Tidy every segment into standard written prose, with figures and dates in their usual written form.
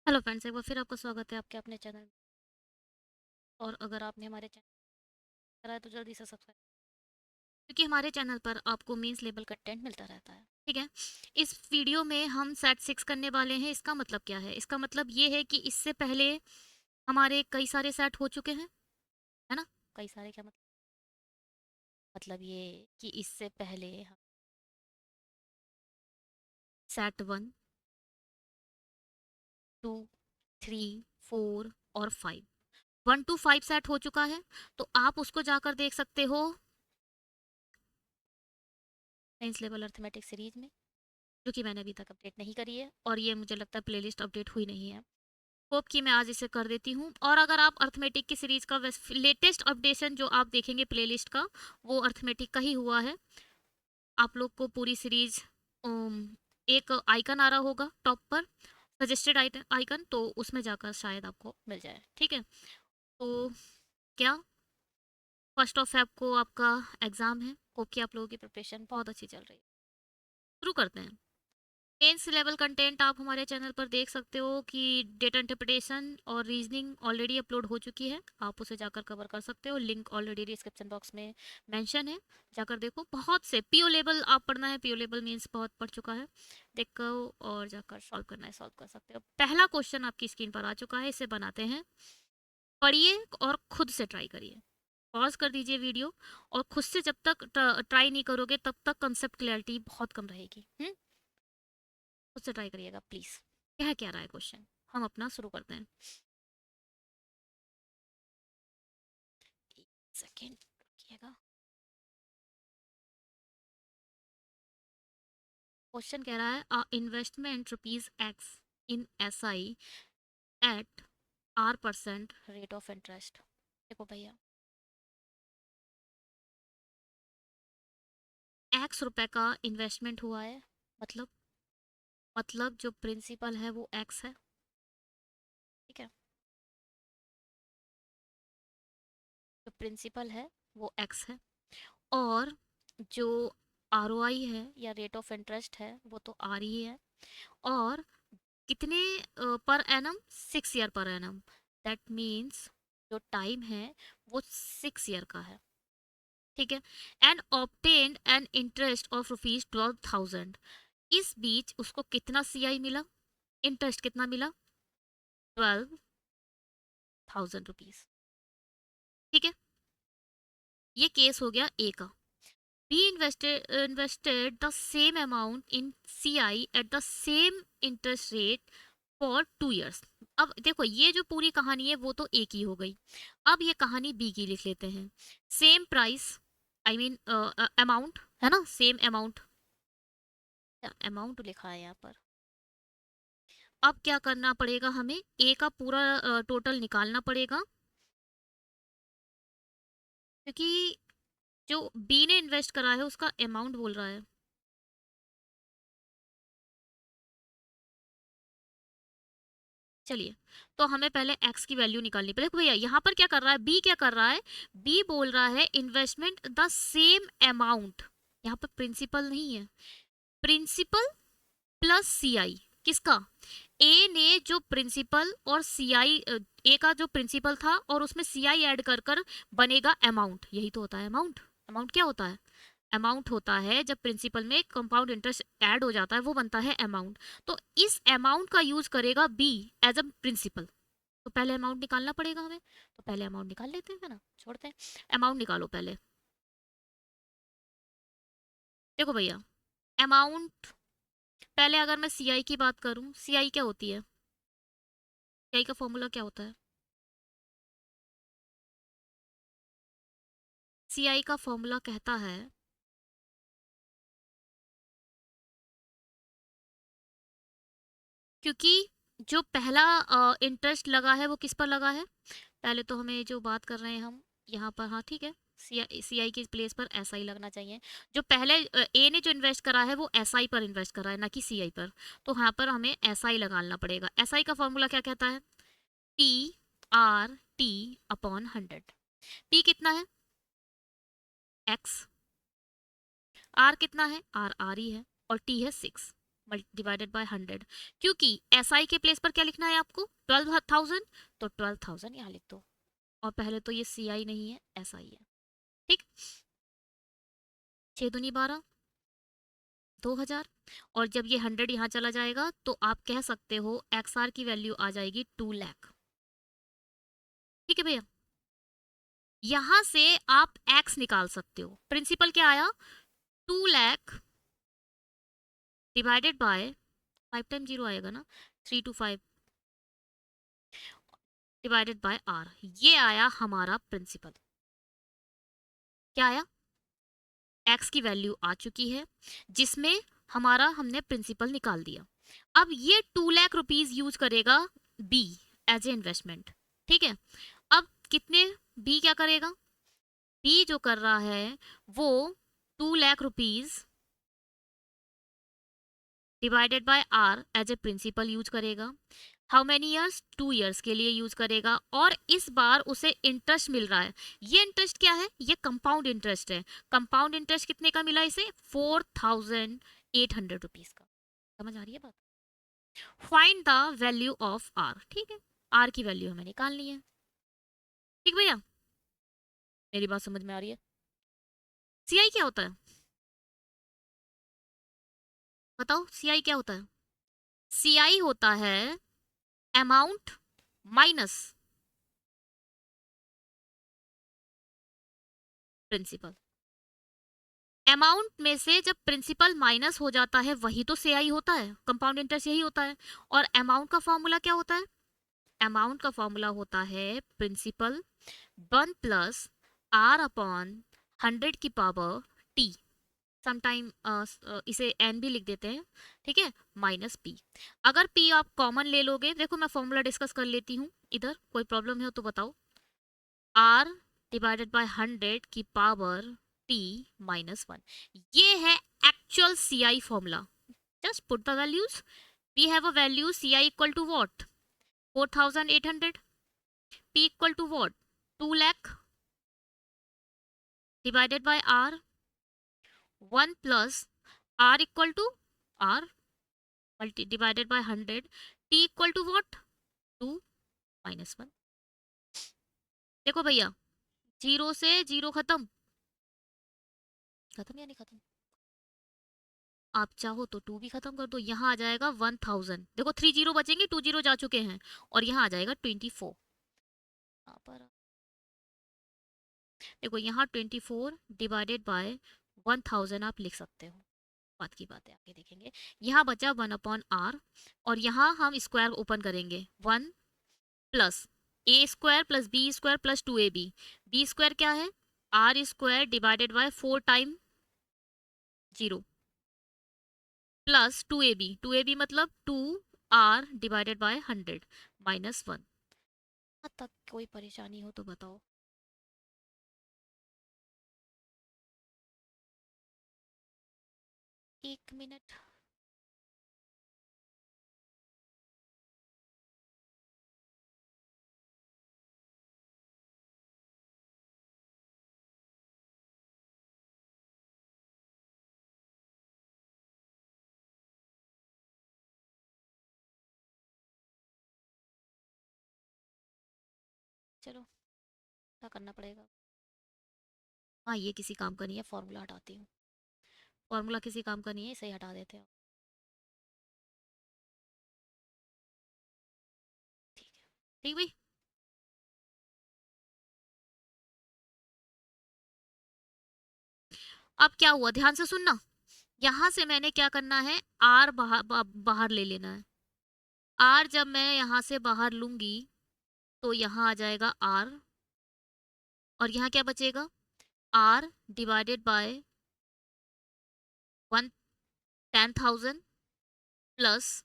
Hello friends, एक बार फिर आपका स्वागत है आपके अपने चैनल में। और अगर आपने हमारे चैनल करा है तो जल्दी से सब्सक्राइब, क्योंकि हमारे चैनल पर आपको मेंस लेवल कंटेंट मिलता रहता है। ठीक है। इस वीडियो में हम सेट 6 करने वाले हैं। इसका मतलब क्या है? इसका मतलब ये है कि इससे पहले हमारे कई सारे सेट हो चुके हैं, है ना। कई सारे क्या मतलब ये कि इससे पहले हम सेट 1, 2, 3, 4 और 5, 1 to 5 सेट हो चुका है। तो आप उसको जाकर देख सकते हो मेंस लेवल अर्थमेटिक सीरीज में, जो कि मैंने अभी तक अपडेट नहीं करी है, और ये मुझे लगता है प्लेलिस्ट अपडेट हुई नहीं है। होप कि मैं आज इसे कर देती हूँ। और अगर आप अर्थमेटिक की सीरीज का लेटेस्ट अपडेशन जो आप देखेंगे प्लेलिस्ट का, वो अर्थमेटिक का ही हुआ है। आप लोग को पूरी सीरीज एक आइकन आ रहा होगा टॉप पर, सजेस्टेड आइकन, तो उसमें जाकर शायद आपको मिल जाए। ठीक है। तो क्या 1 फेब को आपका एग्जाम है। होप कि आप लोगों की प्रिपरेशन बहुत अच्छी चल रही है। शुरू करते हैं। मेंस लेवल कंटेंट आप हमारे चैनल पर देख सकते हो कि डेटा इंटरप्रिटेशन और रीजनिंग ऑलरेडी अपलोड हो चुकी है। आप उसे जाकर कवर कर सकते हो, लिंक ऑलरेडी डिस्क्रिप्शन बॉक्स में मेंशन है, जाकर देखो। बहुत से पीओ लेवल आप पढ़ना है, पीओ लेवल मीन्स बहुत पढ़ चुका है, देखो और जाकर सॉल्व करना है, सॉल्व कर सकते हो। पहला क्वेश्चन आपकी स्क्रीन पर आ चुका है, इसे बनाते हैं। पढ़िए और खुद से ट्राई करिए। पॉज कर दीजिए वीडियो, और खुद से जब तक ट्राई नहीं करोगे तब तक कंसेप्ट क्लैरिटी बहुत कम रहेगी। उससे ट्राई करिएगा प्लीज। क्या रहा है क्वेश्चन, हम अपना शुरू करते हैं। सेकेंड रुकिएगा। क्वेश्चन कह रहा है investment ₹X in SI at R% rate of interest. देखो भैया, ₹X का इन्वेस्टमेंट हुआ है, मतलब जो प्रिंसिपल है वो X है। ठीक है। जो प्रिंसिपल है वो X है, और जो ROI है या रेट ऑफ इंटरेस्ट है वो तो R ही है। और कितने per annum? 6 year per annum. That means जो टाइम है वो 6 ईयर का है। ठीक है। And obtained an interest of ₹12,000। इस बीच उसको कितना CI मिला, इंटरेस्ट कितना मिला? ₹12,000। ठीक है। ये केस हो गया ए का। B invested the same amount in CI at the same interest rate for 2 years। अब देखो, ये जो पूरी कहानी है वो तो ए की हो गई। अब ये कहानी बी की लिख लेते हैं। Same price, I mean amount, है ना, सेम अमाउंट, अमाउंट लिखा है यहाँ पर। अब क्या करना पड़ेगा हमें? ए का पूरा टोटल निकालना पड़ेगा, क्योंकि जो बी ने इन्वेस्ट करा है उसका अमाउंट बोल रहा है। चलिए, तो हमें पहले x की वैल्यू निकालनी पड़ेगी। देखो भैया, यहाँ पर क्या कर रहा है, बी क्या कर रहा है? बी बोल रहा है इन्वेस्टमेंट द सेम अमाउंट। यहाँ पर प्रिंसिपल नहीं है, प्रिंसिपल प्लस CI। किसका? ए ने जो प्रिंसिपल और CI, ए का जो प्रिंसिपल था और उसमें CI ऐड कर कर बनेगा अमाउंट। यही तो होता है अमाउंट। अमाउंट क्या होता है? अमाउंट होता है जब प्रिंसिपल में कंपाउंड इंटरेस्ट ऐड हो जाता है, वो बनता है अमाउंट। तो इस अमाउंट का यूज करेगा बी एज अ प्रिंसिपल। तो पहले अमाउंट निकालना पड़ेगा हमें, तो पहले अमाउंट निकाल लेते हैं, है ना, छोड़ते हैं। अमाउंट निकालो पहले। देखो भैया, अमाउंट, पहले अगर मैं CI की बात करूं, CI क्या होती है? CI का फॉर्मूला क्या होता है? CI का फॉर्मूला कहता है, क्योंकि जो पहला इंटरेस्ट लगा है वो किस पर लगा है? पहले तो हमें जो बात कर रहे हैं हम यहाँ पर, हाँ ठीक है, CI की प्लेस पर SI लगना चाहिए। जो पहले ए ने जो इन्वेस्ट करा है वो SI पर इन्वेस्ट करा है, ना कि CI पर। तो यहाँ पर हमें SI लगाना पड़ेगा। SI का फॉर्मूला क्या कहता है? PRT/100। P कितना है? X। R कितना है? R ही है, और T है 6। डिवाइडेड बाय 100, क्योंकि SI के प्लेस पर क्या लिखना है आपको 12,000, तो 12,000 यहाँ लिख दो। और पहले तो ये CI नहीं है, SI है। ठीक, 6 दूनी 12, 2000, और जब ये 100 यहाँ चला जाएगा तो आप कह सकते हो XR की वैल्यू आ जाएगी 2 लाख। ठीक है भैया, यहां से आप X निकाल सकते हो। प्रिंसिपल क्या आया 2 लाख डिवाइडेड बाय 5 टाइम 0 आएगा ना, 325 डिवाइडेड बाय R, ये आया हमारा प्रिंसिपल। क्या आया, X की वैल्यू आ चुकी है जिसमें हमारा हमने प्रिंसिपल निकाल दिया। अब ये 2 लाख रुपीज यूज करेगा B एज ए इन्वेस्टमेंट। ठीक है, अब कितने B क्या करेगा, B जो कर रहा है वो 2 lakh rupees divided by R as a principal use करेगा। हाउ मेनी ईयर्स, 2 ईयर्स के लिए यूज करेगा। और इस बार उसे इंटरेस्ट मिल रहा है। ये इंटरेस्ट क्या है, ये कंपाउंड इंटरेस्ट है। कंपाउंड इंटरेस्ट कितने का मिला इसे, 4,800 रुपीज का। समझ आ रही है बात। Find the value of R। ठीक है, R की वैल्यू हमें निकालनी है। ठीक भैया, मेरी बात समझ में आ रही है। CI क्या होता है बताओ, CI क्या होता है। CI होता है अमाउंट माइनस प्रिंसिपल। अमाउंट में से जब प्रिंसिपल माइनस हो जाता है वही तो CI होता है, कंपाउंड इंटरेस्ट यही होता है। और अमाउंट का फॉर्मूला क्या होता है, अमाउंट का फॉर्मूला होता है प्रिंसिपल 1 प्लस R अपॉन 100 की पावर T, समटाइम इसे n भी लिख देते हैं। ठीक है, माइनस P। अगर P आप कॉमन ले लोगे, देखो मैं फॉर्मूला डिस्कस कर लेती हूँ इधर, कोई प्रॉब्लम है तो बताओ। R डिवाइडेड बाय 100 की पावर T माइनस 1, ये है actual CI formula. Just put the values. We have a value CI equal to what 4,800, P equal to what 2 lakh divided by R 1 plus R equal to R multi divided by 100, T equal to what 2 minus 1। देखो भैया, 0 से 0 खत्म, खत्म या नहीं खत्म, आप चाहो तो 2 भी खत्म कर दो, यहाँ आ जाएगा 1000। देखो 3 जीरो बचेंगे, 2 जीरो जा चुके हैं, और यहाँ आ जाएगा 24। यहाँ पर देखो, यहाँ 24 डिवाइडेड बाय 1000 आप लिख सकते हो। बात की बात है, आगे देखेंगे। यहाँ बचा 1 अपॉन R, और यहाँ हम स्क्वायर ओपन करेंगे, 1 plus A square plus B square plus 2AB। B square क्या है, R square divided by 4 time 0 plus 2AB, 2AB मतलब 2R डिवाइडेड बाय 100 माइनस 1। अब तक कोई परेशानी हो तो बताओ। एक मिनट, चलो क्या करना पड़ेगा। हाँ, ये किसी काम का नहीं है, फॉर्मूला हटाती हूँ। फॉर्मूला किसी काम का नहीं है, इसे ही हटा देते हैं। ठीक है, ठीक भाई। अब क्या हुआ, ध्यान से सुनना। यहाँ से मैंने क्या करना है, R बाहर ले लेना है। R जब मैं यहाँ से बाहर लूंगी तो यहाँ आ जाएगा R, और यहाँ क्या बचेगा, R divided by 10,000 plus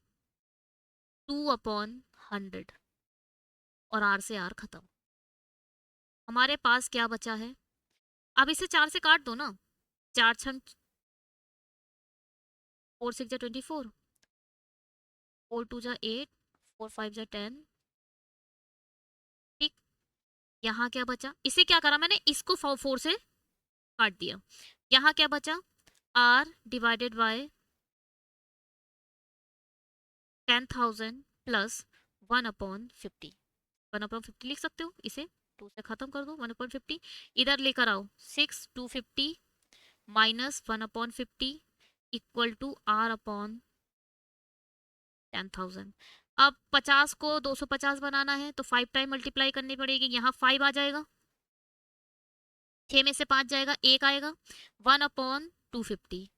2 upon 100, और R से R खत्म। हमारे पास क्या बचा है, अब इसे 4 से काट दो ना, 4 छन 4 6 जा 24, 4 2 जा 8, 4 5 जा 10। ठीक, यहाँ क्या बचा, इसे क्या करा मैंने, इसको 4 से काट दिया। यहाँ क्या बचा, R डिवाइडेड बाय 10,000 प्लस 1/50, 1/50 लिख सकते हो इसे, 2 से खत्म कर दो, 1/50 इधर लेकर आओ, 6 250 माइनस 1/50 इक्वल टू R/10,000। अब 50 को 250 बनाना है तो 5 टाइम मल्टीप्लाई करनी पड़ेगी, यहाँ 5 आ जाएगा, 6 में से 5 जाएगा, 1 आएगा, 1/250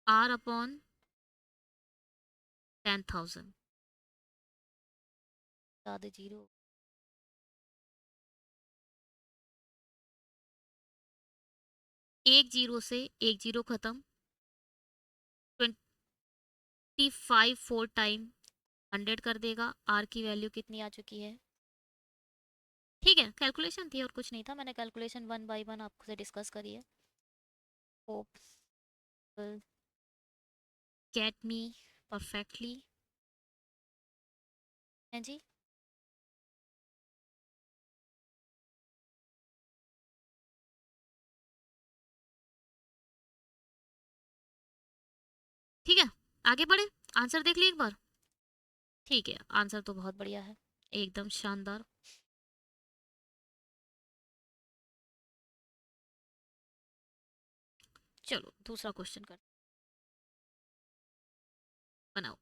R/10,000, ज्यादा जीरो, एक जीरो से एक जीरो खत्म, 25 4 टाइम 100 कर देगा, R की वैल्यू कितनी आ चुकी है, ठीक है, कैलकुलेशन थी और कुछ नहीं था, मैंने कैलकुलेशन 1 बाय 1 आपसे डिस्कस करी है। Hope will get me perfectly, हैं जी। ठीक है, आगे बढ़े, आंसर देख लिए एक बार, ठीक है, आंसर तो बहुत बढ़िया है, एकदम शानदार। चलो दूसरा क्वेश्चन कर, बनाओ।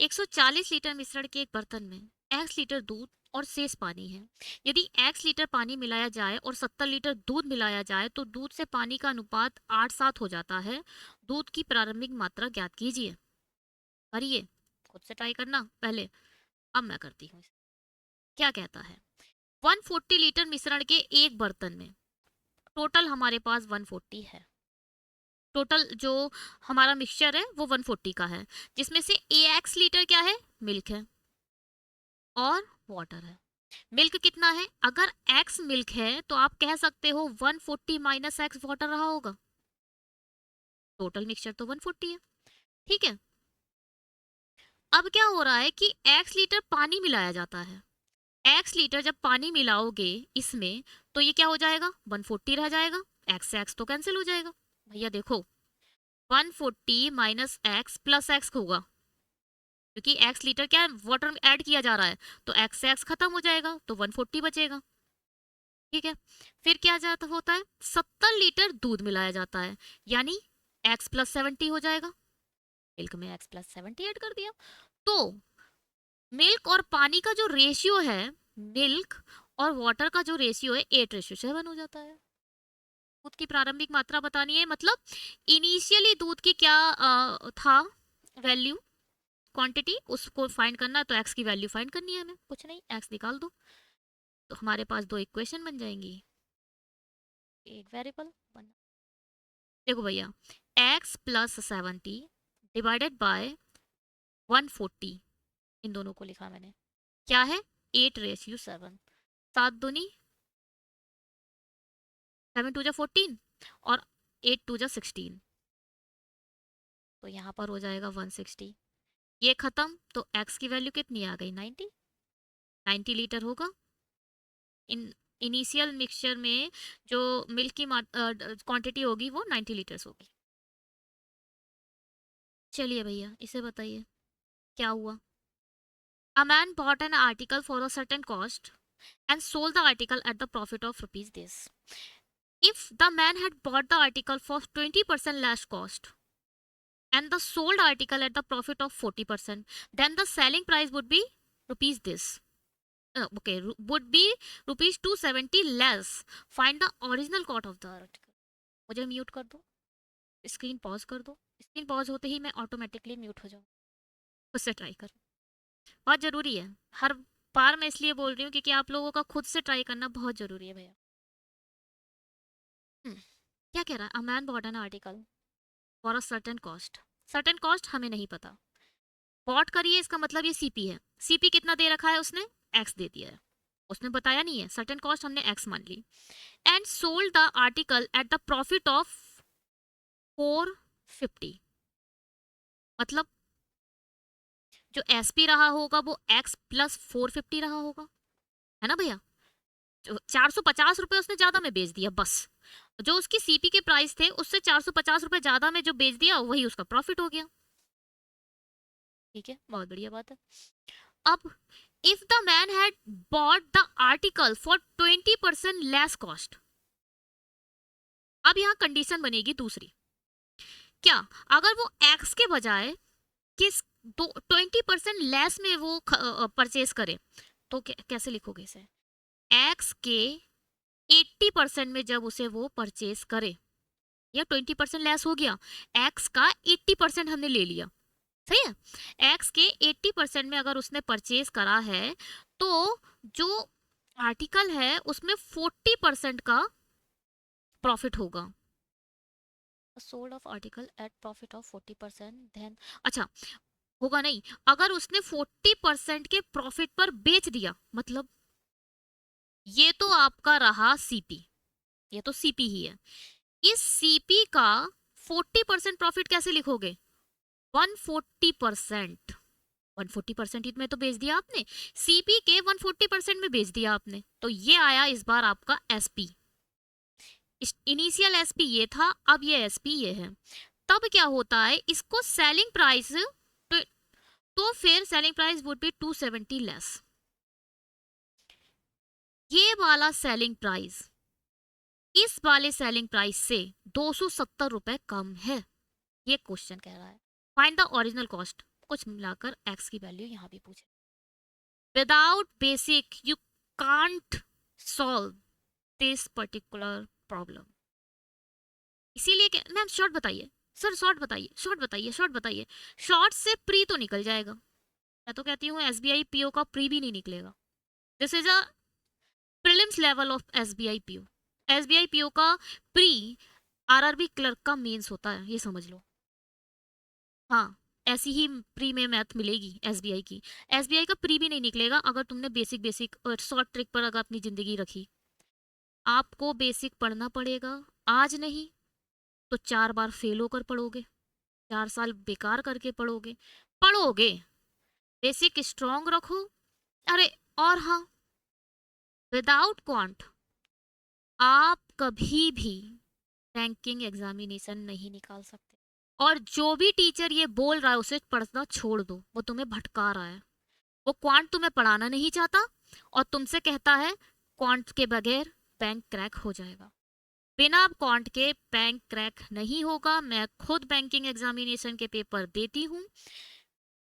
140 लीटर मिश्रण के एक बर्तन में x लीटर दूध और शेष पानी है। यदि x लीटर पानी मिलाया जाए और 70 लीटर दूध मिलाया जाए तो दूध से पानी का अनुपात 8:7 हो जाता है। दूध की प्रारंभिक मात्रा ज्ञात कीजिए। करिए, खुद से ट्राई करना पहले, अब मैं करती हूँ। क्या कहता है, 140 लीटर मिश्रण के एक बर्तन में, टोटल हमारे पास 140 है, टोटल जो हमारा मिक्सचर है वो 140 का है, जिसमें से AX लीटर क्या है, मिल्क है और वाटर है। मिल्क कितना है, अगर x मिल्क है तो आप कह सकते हो 140 माइनस x वाटर रहा होगा, टोटल मिक्सचर तो 140 है, ठीक है। अब क्या हो रहा है कि x लीटर पानी मिलाया जाता है, x लीटर जब पानी मिलाओगे इसमें तो ये क्या हो जाएगा, 140 रह जाएगा, x से x तो कैंसिल हो जाएगा। भैया देखो, 140 माइनस x प्लस x होगा, क्योंकि x लीटर क्या है, वाटर में ऐड किया जा रहा है, तो x से x खत्म हो जाएगा तो 140 बचेगा, ठीक है। फिर क्या जाता होता है, 70 लीटर दूध मिलाया जाता है, यानी x प्लस 70 हो जाएगा, मिल्क में x प्लस 70 ऐड कर दिया, तो मिल्क और पानी का जो रेशियो है, मिल्क और वाटर का जो रेशियो है 8:7 हो जाता है। दूध की प्रारंभिक मात्रा बतानी है, मतलब इनिशियली दूध की क्या था वैल्यू, क्वांटिटी, उसको फाइंड करना, तो x की वैल्यू फाइंड करनी है हमें, कुछ नहीं, x निकाल दो, तो हमारे पास दो इक्वेशन बन जाएंगी, एक वेरिएबल बन, देखो भैया, x प्लस 70 डिवाइडेड बाय 140, इन दोनों को लिखा मैंने, क्या है, 8:7, 7 दूनी 7 2 जा 14 और 8 2 जा 16, तो यहाँ पर हो जाएगा 160, ये खत्म, तो x की वैल्यू कितनी आ गई, 90 लीटर होगा। इन इनिशियल मिक्सचर में जो मिल्क की क्वांटिटी होगी वो 90 लीटर्स होगी। चलिए भैया इसे बताइए क्या हुआ। A man bought an article for a certain cost and sold the article at the profit of rupees this. If the man had bought the article for 20% less cost and the sold article at the profit of 40%, then the selling price would be rupees this. Okay, would be rupees 270 less. Find the original cost of the article. मुझे mute कर दो, screen pause कर दो, screen pause होते ही मैं automatically mute हो जाऊँ, उससे ट्राई करो, बहुत ज़रूरी है, हर बार मैं इसलिए बोल रही हूँ क्योंकि आप लोगों का खुद से ट्राई करना बहुत ज़रूरी है भैया। क्या कह रहा है, a man bot an article for a certain cost हमें नहीं पता, बॉट करिए इसका मतलब ये सीपी है, सीपी कितना दे रखा है उसने, एक्स दे दिया है, उसने बताया नहीं है, सर्टेन कॉस्ट हमने एक्स मान ली, and sold the article at the profit of 450, मतलब जो एसपी रहा होगा वो एक्स प्लस 450 रहा होगा, है ना भैया, 450 रुपए उसने ज्यादा में बेच दिया, बस जो उसकी सीपी के प्राइस थे उससे 450 रुपए ज्यादा में जो बेच दिया वही उसका प्रॉफिट हो गया। ठीक है, बहुत बढ़िया बात है। अब if the man had bought the article for 20% less cost, अब यहाँ कंडीशन बनेगी दूसरी, क्या अगर वो एक्स के बजाय किस 20% लेस में वो परचेज करे, तो कैसे लिखोगे इसे? एक्स के 80% में जब उसे वो परचेज करे, या 20% लेस हो गया, एक्स का 80% हमने ले लिया, सही है, एक्स के 80% में अगर उसने परचेज करा है तो जो आर्टिकल है उसमें 40% का प्रॉफिट होगा। Sold of article at profit of 40%, then अच्छा होगा नहीं, अगर उसने 40% के प्रॉफिट पर बेच दिया, मतलब ये तो आपका रहा सीपी, ये तो सीपी ही है, इस सीपी का 40% प्रॉफिट कैसे लिखोगे? 140%, 140% में तो बेच दिया आपने, सीपी के 140% में बेच दिया आपने, तो ये आया इस बार आपका एसपी। इनिशियल एसपी ये था, अब ये एसपी ये है। तब क्या होता है, इसको सेलिंग प्राइस, तो फिर selling price would be 270 less. ये वाला सेलिंग प्राइस इस वाले सेलिंग प्राइस से 270 रुपए कम है, ये क्वेश्चन कह रहा है। फाइंड द ओरिजिनल कॉस्ट, कुछ मिलाकर एक्स की वैल्यू यहां भी पूछे। Without basic you can't solve this particular problem. इसीलिए मैम शॉर्ट बताइए सर, शॉर्ट बताइए, शॉर्ट बताइए, शॉर्ट बताइए, शॉर्ट से प्री तो निकल जाएगा। मैं तो कहती हूँ एसबीआई पीओ का प्री भी नहीं निकलेगा। This is a prelims level of SBI PO. SBI PO का प्री आरआरबी क्लर्क का मेंस होता है, ये समझ लो। हाँ, ऐसी ही प्री में मैथ मिलेगी एसबीआई की। एसबीआई का प्री भी नहीं निकलेगा अगर तुमने बेसिक बेसिक और शॉर्ट ट्रिक पर अगर अपनी जिंदगी रखी। आपको बेसिक पढ़ना पड़ेगा, आज नहीं तो 4 बार फेल होकर पढ़ोगे, 4 साल बेकार करके पढ़ोगे, पढ़ोगे। बेसिक स्ट्रॉन्ग रखो। अरे और हाँ, विदाउट क्वांट आप कभी भी बैंकिंग एग्जामिनेशन नहीं निकाल सकते। और जो भी टीचर ये बोल रहा है उसे पढ़ना छोड़ दो, वो तुम्हें भटका रहा है। वो क्वांट तुम्हें पढ़ाना नहीं चाहता और तुमसे कहता है क्वांट के बगैर बैंक क्रैक हो जाएगा। बिना क्वांट के बैंक क्रैक नहीं होगा। मैं खुद बैंकिंग एग्जामिनेशन के पेपर देती हूँ,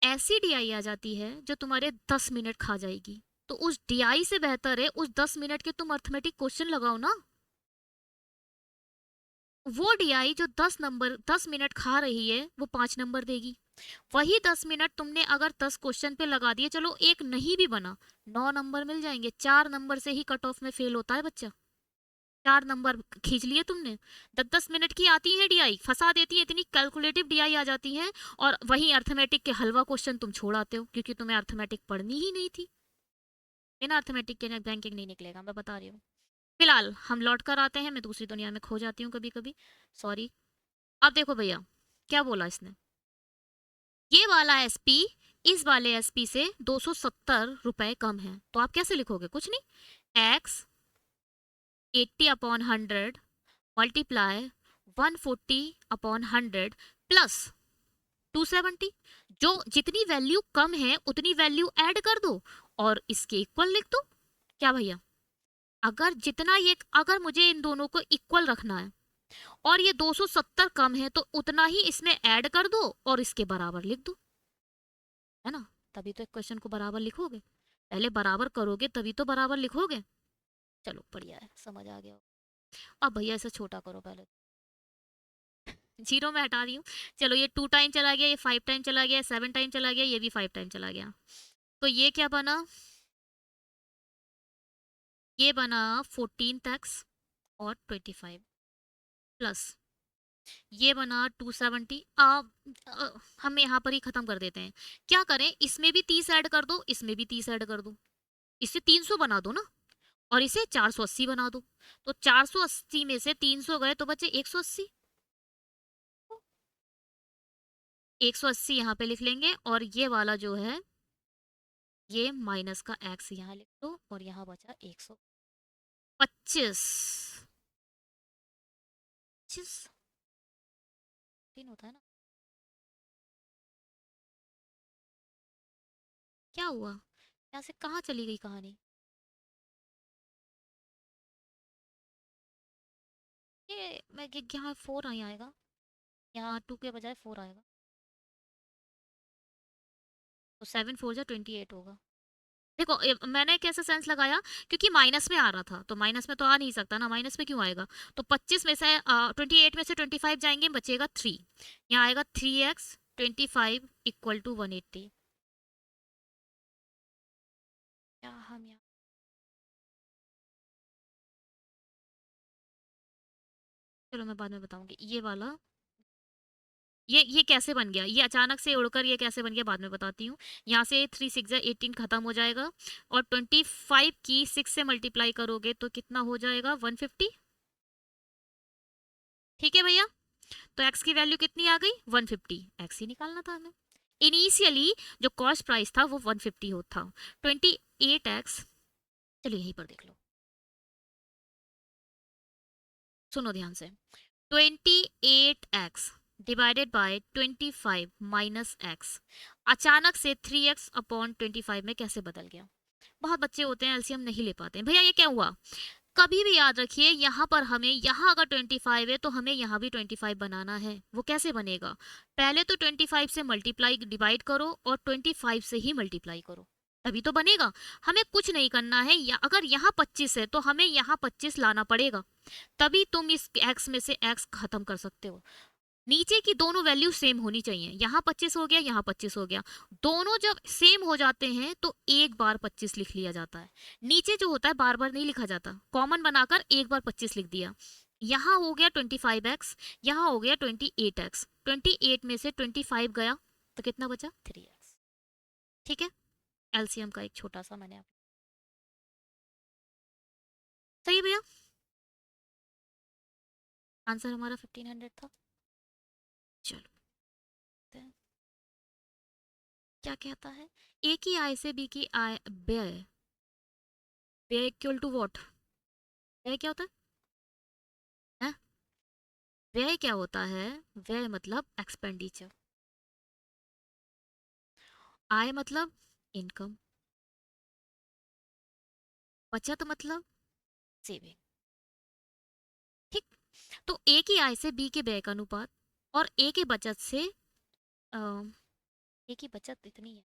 ऐसी डीआई आ जाती है जो तुम्हारे 10 मिनट खा जाएगी। तो उस डीआई से बेहतर है उस 10 मिनट के तुम अर्थमेटिक क्वेश्चन लगाओ ना। वो डीआई जो 10 मिनट खा रही है वो 5 नंबर देगी। वही 10 मिनट तुमने अगर 10 क्वेश्चन पे लगा दिए, चलो एक नहीं भी बना, 9 नंबर मिल जाएंगे। 4 नंबर से ही कट ऑफ में फेल होता है बच्चा। 4 नंबर खींच लिए तुमने। 10-10 मिनट की आती है डीआई, फंसा देती है, इतनी कैलकुलेटिव डीआई आ जाती है। और वही अर्थमेटिक के हलवा क्वेश्चन तुम छोड़ आते हो क्योंकि तुम्हें अर्थमेटिक पढ़नी ही नहीं थी। बिना अर्थमेटिक के बैंकिंग नहीं निकलेगा, मैं बता रही हूँ। फिलहाल हम लौट कर आते हैं, मैं दूसरी दुनिया में खो जाती हूँ कभी कभी, सॉरी। अब देखो भैया क्या बोला इसने, ये वाला एसपी इस वाले एसपी से 270 रुपए कम है, तो आप कैसे लिखोगे? कुछ नहीं, एक्स 80/100 मल्टीप्लाई 140/100 प्लस 270। जो जितनी वैल्यू कम है उतनी वैल्यू ऐड कर दो और इसके इक्वल लिख दो। क्या भैया, अगर जितना ये, अगर मुझे इन दोनों को इक्वल रखना है और ये 270 कम है तो उतना ही इसमें ऐड कर दो और इसके बराबर लिख दो, है ना? तभी तो क्वेश्चन को बराबर लिखोगे, पहले बराबर करोगे तभी तो बराबर लिखोगे। चलो बढ़िया है, समझ आ गया। अब भैया इसे छोटा करो पहले, जीरो में हटा रही हूँ। चलो ये 2 टाइम चला गया, ये 5 टाइम चला गया, 7 टाइम चला गया, ये भी 5 टाइम चला गया। तो ये क्या बना, ये बना 14x और 25 प्लस ये बना 270। हम यहाँ पर ही खत्म कर देते हैं। क्या करें, इसमें भी 30 ऐड कर दो, इसमें भी 30 ऐड कर दो, इसे 300 बना दो ना, और इसे 480 बना दो। तो 480 में से 300 गए तो बचे 180। 180 यहाँ पे लिख लेंगे और ये वाला जो है ये माइनस का x यहाँ लिख दो और यहाँ बचा 100। 25 दिन होता है ना, क्या हुआ यहाँ से, कहाँ चली गई कहानी? ये मैं यहाँ 4 आई आएगा, यहाँ 2 के बजाय 4 आएगा, तो 7 4 जा 28 होगा। देखो मैंने कैसे सेंस लगाया, क्योंकि माइनस में आ रहा था, तो माइनस में तो आ नहीं सकता ना, माइनस में क्यों आएगा? तो 25 में से 28 में से 25 जाएंगे, बचेगा 3, यहाँ आएगा 3x 25 इक्वल टू 180। क्या हम यहाँ, चलो मैं बाद में बताऊंगी ये वाला, ये कैसे बन गया, ये अचानक से उड़कर ये कैसे बन गया बाद में बताती हूँ। यहाँ से 3 6 18 खत्म हो जाएगा, और 25 की 6 से मल्टीप्लाई करोगे तो कितना हो जाएगा? 150। ठीक है भैया, तो x की वैल्यू कितनी आ गई? 150। x ही निकालना था हमें। इनिशियली जो कॉस्ट प्राइस था वो 150 होता, 28x, चलिए यहीं पर देख लो, सुनो ध्यान से, 28x divided by 25 minus x, अचानक से 3x अपॉन 25 में कैसे बदल गया? बहुत बच्चे होते हैं एलसीएम नहीं ले पाते हैं, भैया ये क्या हुआ? कभी भी याद रखिए, यहाँ पर हमें, यहाँ अगर 25 है तो हमें यहाँ भी 25 बनाना है। वो कैसे बनेगा? पहले तो 25 से मल्टीप्लाई डिवाइड करो और 25 से ही मल्टीप्लाई करो, तभी तो बनेगा। हमें कुछ नहीं करना है, अगर यहाँ 25 है तो हमें यहाँ 25 लाना पड़ेगा, तभी तुम इस x में से x खत्म कर सकते हो। नीचे की दोनों वैल्यू सेम होनी चाहिए, यहाँ 25 हो गया, यहाँ 25 हो गया, दोनों जब सेम हो जाते हैं तो एक बार 25 लिख लिया जाता है। नीचे जो होता है बार बार नहीं लिखा जाता, कॉमन बनाकर एक बार 25 लिख दिया। यहाँ हो गया 25x, यहाँ हो गया 28x, 28 में से 25 गया तो कितना बचा? 3x। ठीक है, एलसीएम का एक छोटा सा मैंने, सही है भैया, आंसर हमारा 1500 था। चलो क्या कहता है, ए की आय से बी की आय, व्यय, व्यय इक्वल टू व्हाट? व्यय क्या होता है? व्यय क्या होता है? व्यय मतलब एक्सपेंडिचर, आय मतलब इनकम, बचत मतलब सेविंग। ठीक, तो ए की आय से बी के व्यय का अनुपात और ए के बचत से ए की बचत इतनी है,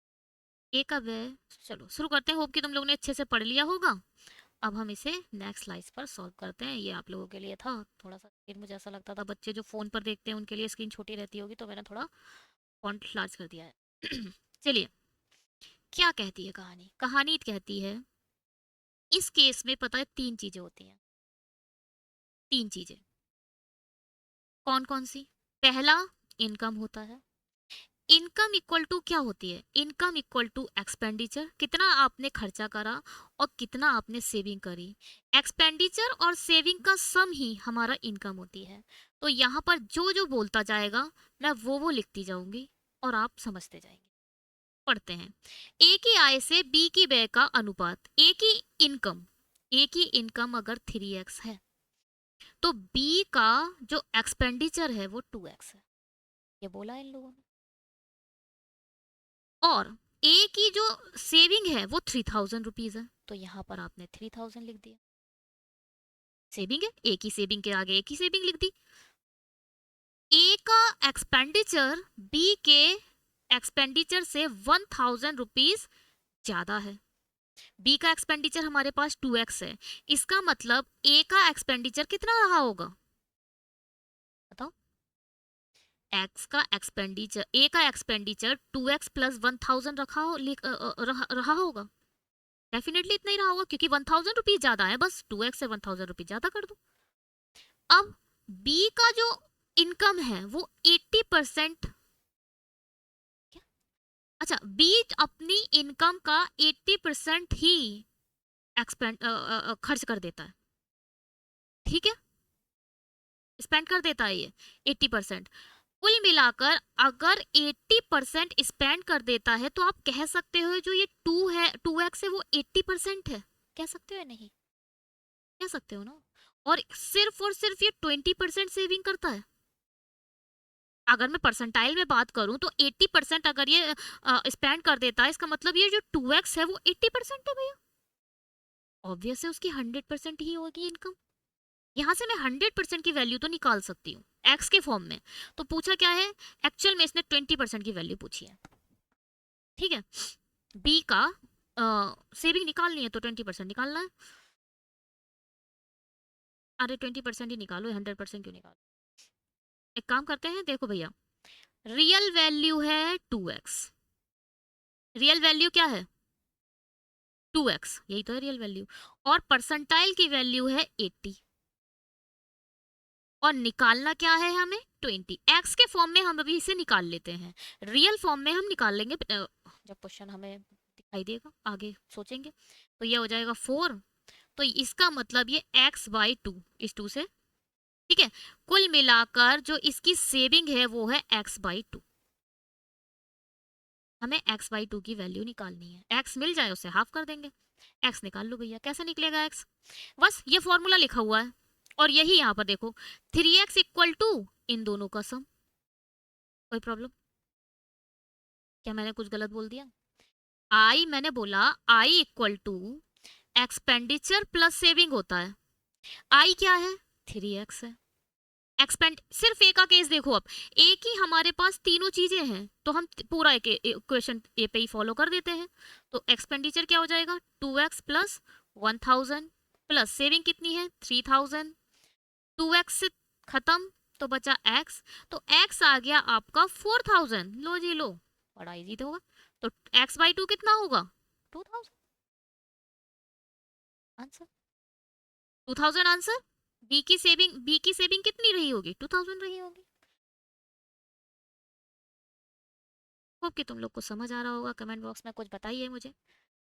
ए का व्यय। चलो शुरू करते हैं, होप कि तुम लोगों ने अच्छे से पढ़ लिया होगा। अब हम इसे नेक्स्ट स्लाइड पर सॉल्व करते हैं, ये आप लोगों के लिए था थोड़ा सा, फिर मुझे ऐसा लगता था बच्चे जो फोन पर देखते हैं उनके लिए स्क्रीन छोटी रहती होगी, तो मैंने थोड़ा फॉन्ट लार्ज कर दिया है। चलिए, क्या कहती है कहानी? कहानी कहती है, इस केस में पता है 3 चीजें होती हैं, 3 चीजें, कौन कौन सी? पहला, इनकम होता है। इनकम इक्वल टू क्या होती है? इनकम इक्वल टू एक्सपेंडिचर, कितना आपने खर्चा करा और कितना आपने सेविंग करी। एक्सपेंडिचर और सेविंग का सम ही हमारा इनकम होती है। तो यहाँ पर जो जो बोलता जाएगा मैं वो लिखती जाऊंगी और आप समझते जाएंगे। पढ़ते हैं, ए की आय से बी की व्यय का अनुपात, ए की इनकम अगर 3x है तो बी का जो एक्सपेंडिचर है वो 2x है, ये बोला इन लोगों ने। और ए की जो सेविंग है वो 3000 रुपीज है, तो यहां पर आपने 3000 लिख दिया। सेविंग है, ए की सेविंग के आगे ए की सेविंग लिख दी। ए का एक्सपेंडिचर बी के एक्सपेंडिचर से 1000 रुपीज ज्यादा है। बी का एक्सपेंडिचर हमारे पास 2x है, इसका मतलब ए का एक्सपेंडिचर कितना रहा होगा? बताओ। एक्स का एक्सपेंडिचर, ए का एक्सपेंडिचर 2x प्लस 1000 रहा होगा, डेफिनेटली इतना ही रहा होगा, क्योंकि 1000 रुपीज ज्यादा है, बस 2x से 1000 रुपीज ज्यादा कर दो। अब बी का जो इनकम है वो 80%, क्या? अच्छा, बी अपनी इनकम का 80% ही एक्सपेंड खर्च कर देता है, ठीक है, स्पेंड कर देता है ये 80%। कुल मिलाकर अगर 80% स्पेंड कर देता है तो आप कह सकते हो जो ये 2x है वो 80% है, कह सकते हो या नहीं? कह सकते हो ना। और सिर्फ ये 20% सेविंग करता है। अगर मैं परसेंटाइल में बात करूं तो 80% अगर ये स्पेंड कर देता है, इसका मतलब ये जो 2x है वो 80% है भैया। ऑब्वियस है उसकी 100% ही होगी इनकम। यहाँ से मैं 100% की वैल्यू तो निकाल सकती हूँ एक्स के फॉर्म में। तो पूछा क्या है, एक्चुअल में इसने 20% की वैल्यू पूछी है, ठीक है। बी का सेविंग निकालनी है तो 20% निकालना है। अरे 20% ही निकालो, 100% क्यों निकालो। एक काम करते हैं, देखो भैया, रियल वैल्यू है 2x। रियल वैल्यू क्या है 2x, यही तो है रियल वैल्यू। और परसेंटाइल की वैल्यू है 80। और निकालना क्या है हमें 20। एक्स के फॉर्म में हम अभी इसे निकाल लेते हैं, रियल फॉर्म में हम निकाल लेंगे जब क्वेश्चन हमें दिखाई देगा, आगे सोचेंगे। तो ये हो जाएगा 4। तो इसका मतलब ये x/2 इस 2 से, ठीक है। कुल मिलाकर जो इसकी सेविंग है वो है x/2। हमें x/2 की वैल्यू निकालनी है। x मिल जाए उसे हाफ कर देंगे। x निकाल लो भैया, कैसे निकलेगा x। बस ये फॉर्मूला लिखा हुआ है और यही यहाँ पर देखो 3x इक्वल टू इन दोनों का सम। कोई प्रॉब्लम, क्या मैंने कुछ गलत बोल दिया। आई मैंने बोला I equal to expenditure plus saving होता है। आई क्या है 3x है। एक्सपेंड सिर्फ ए का केस देखो, अब एक ही हमारे पास तीनों चीजें हैं तो हम पूरा एक इक्वेशन ए पे ही फॉलो कर देते हैं। तो एक्सपेंडिचर क्या हो जाएगा 2x प्लस 1000 प्लस सेविंग कितनी है 3000। 2x से खत्म तो बचा x, तो x आ गया आपका 4000। लो जी लो, बड़ा इजी तो होगा। तो x/2 कितना होगा 2000। Answer 2000 answer. बी की सेविंग कितनी रही होगी 2000 रही होगी। होप कि तुम लोग को समझ आ रहा होगा। कमेंट बॉक्स में कुछ बताइए मुझे,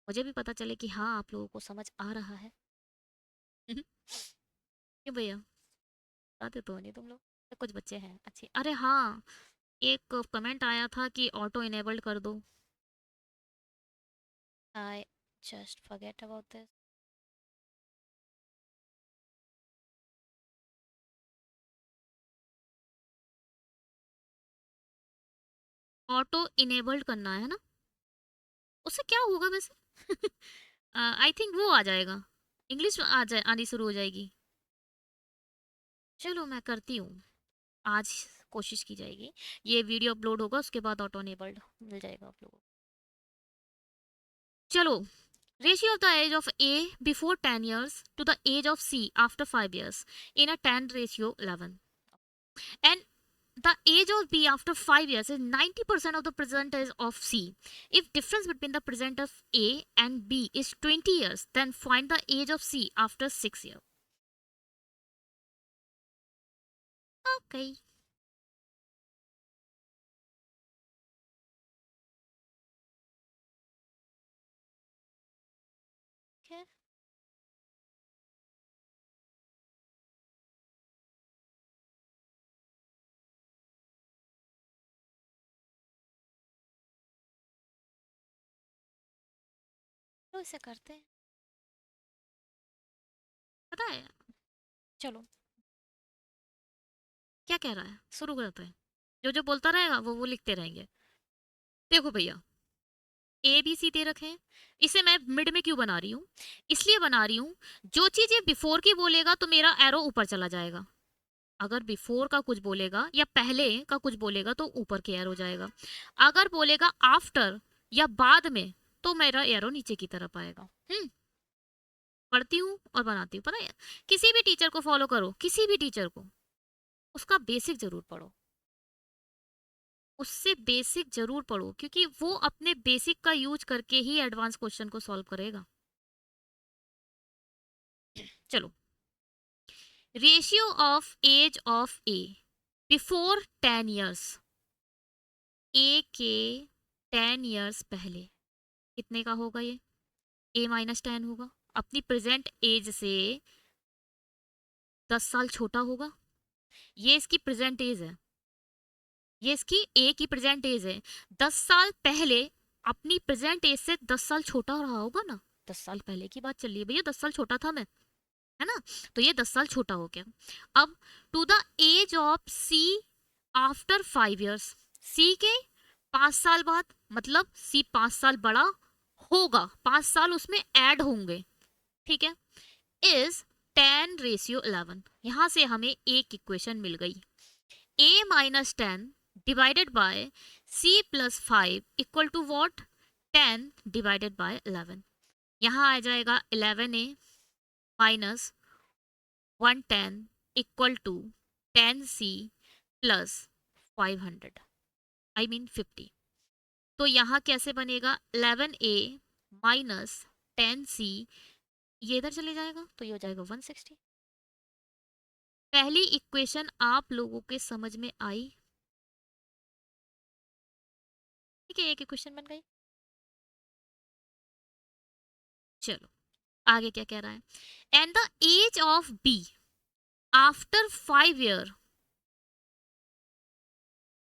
मुझे भी पता चले कि हाँ आप लोगों को समझ आ रहा है। क्यों भैया, बताते तो नहीं तुम लोग, तो कुछ बच्चे हैं अच्छे। अरे हाँ, एक कमेंट आया था कि ऑटो इनेबल्ड कर दो। I just forget about this. Auto enabled करना है ना, उससे क्या होगा वैसे। आई थिंक वो आ जाएगा, इंग्लिश आ जाए आनी शुरू हो जाएगी। चलो मैं करती हूँ, आज कोशिश की जाएगी। ये वीडियो अपलोड होगा उसके बाद ऑटो इनेबल्ड मिल जाएगा आप लोगों को। चलो, ratio of the age of A before 10 years to the age of C after 5 years in a 10:11, and the age of B after 5 years is 90% of the present age of C. If difference between the present of A and B is 20 years, then find the age of C after 6 years. Okay. Okay. तो इसे करते हैं, पता है। चलो, क्या कह रहा है शुरू करते हैं। जो जो बोलता रहेगा वो लिखते रहेंगे। देखो भैया, ए बी सी दे रखे हैं, इसे मैं मिड में क्यों बना रही हूँ, इसलिए बना रही हूँ जो चीज ये बिफोर की बोलेगा तो मेरा एरो ऊपर चला जाएगा। अगर बिफोर का कुछ बोलेगा या पहले का कुछ बोलेगा तो ऊपर के एरो जाएगा। अगर बोलेगा आफ्टर या बाद में तो मेरा एरो नीचे की तरफ आएगा। पढ़ती हूँ और बनाती हूँ, पता है। किसी भी टीचर को फॉलो करो, किसी भी टीचर को, उसका बेसिक जरूर पढ़ो, उससे बेसिक जरूर पढ़ो, क्योंकि वो अपने बेसिक का यूज करके ही एडवांस क्वेश्चन को सॉल्व करेगा। चलो, ratio of age of A before 10 years, A के 10 ईयर्स पहले कितने का होगा ये, A-10 होगा। अपनी प्रेजेंट एज से 10 साल छोटा होगा। ये इसकी प्रेजेंट एज है, ये इसकी ए की प्रेजेंट एज है। 10 साल पहले अपनी प्रेजेंट एज से 10 साल छोटा रहा होगा ना। 10 साल पहले की बात चल रही है भैया, 10 साल छोटा था मैं। है ना, तो ये 10 साल छोटा हो गया। अब to the age of C after 5 years, C के 5 साल बाद, मतलब सी 5 साल बड़ा होगा, 5 साल उसमें ऐड होंगे, ठीक है, इज 10:11। यहां से हमें एक इक्वेशन मिल गई, a-10 divided by c+5 equal to what, 10/11। यहाँ आ जाएगा 11a minus 110 equal to 10c plus 500, I mean 50। तो यहाँ कैसे बनेगा, 11a माइनस 10c, ये इधर चले जाएगा तो ये हो जाएगा 160। पहली इक्वेशन आप लोगों के समझ में आई, ठीक है, एक इक्वेशन बन गई। चलो आगे क्या कह रहा है, and the age of B after 5 year,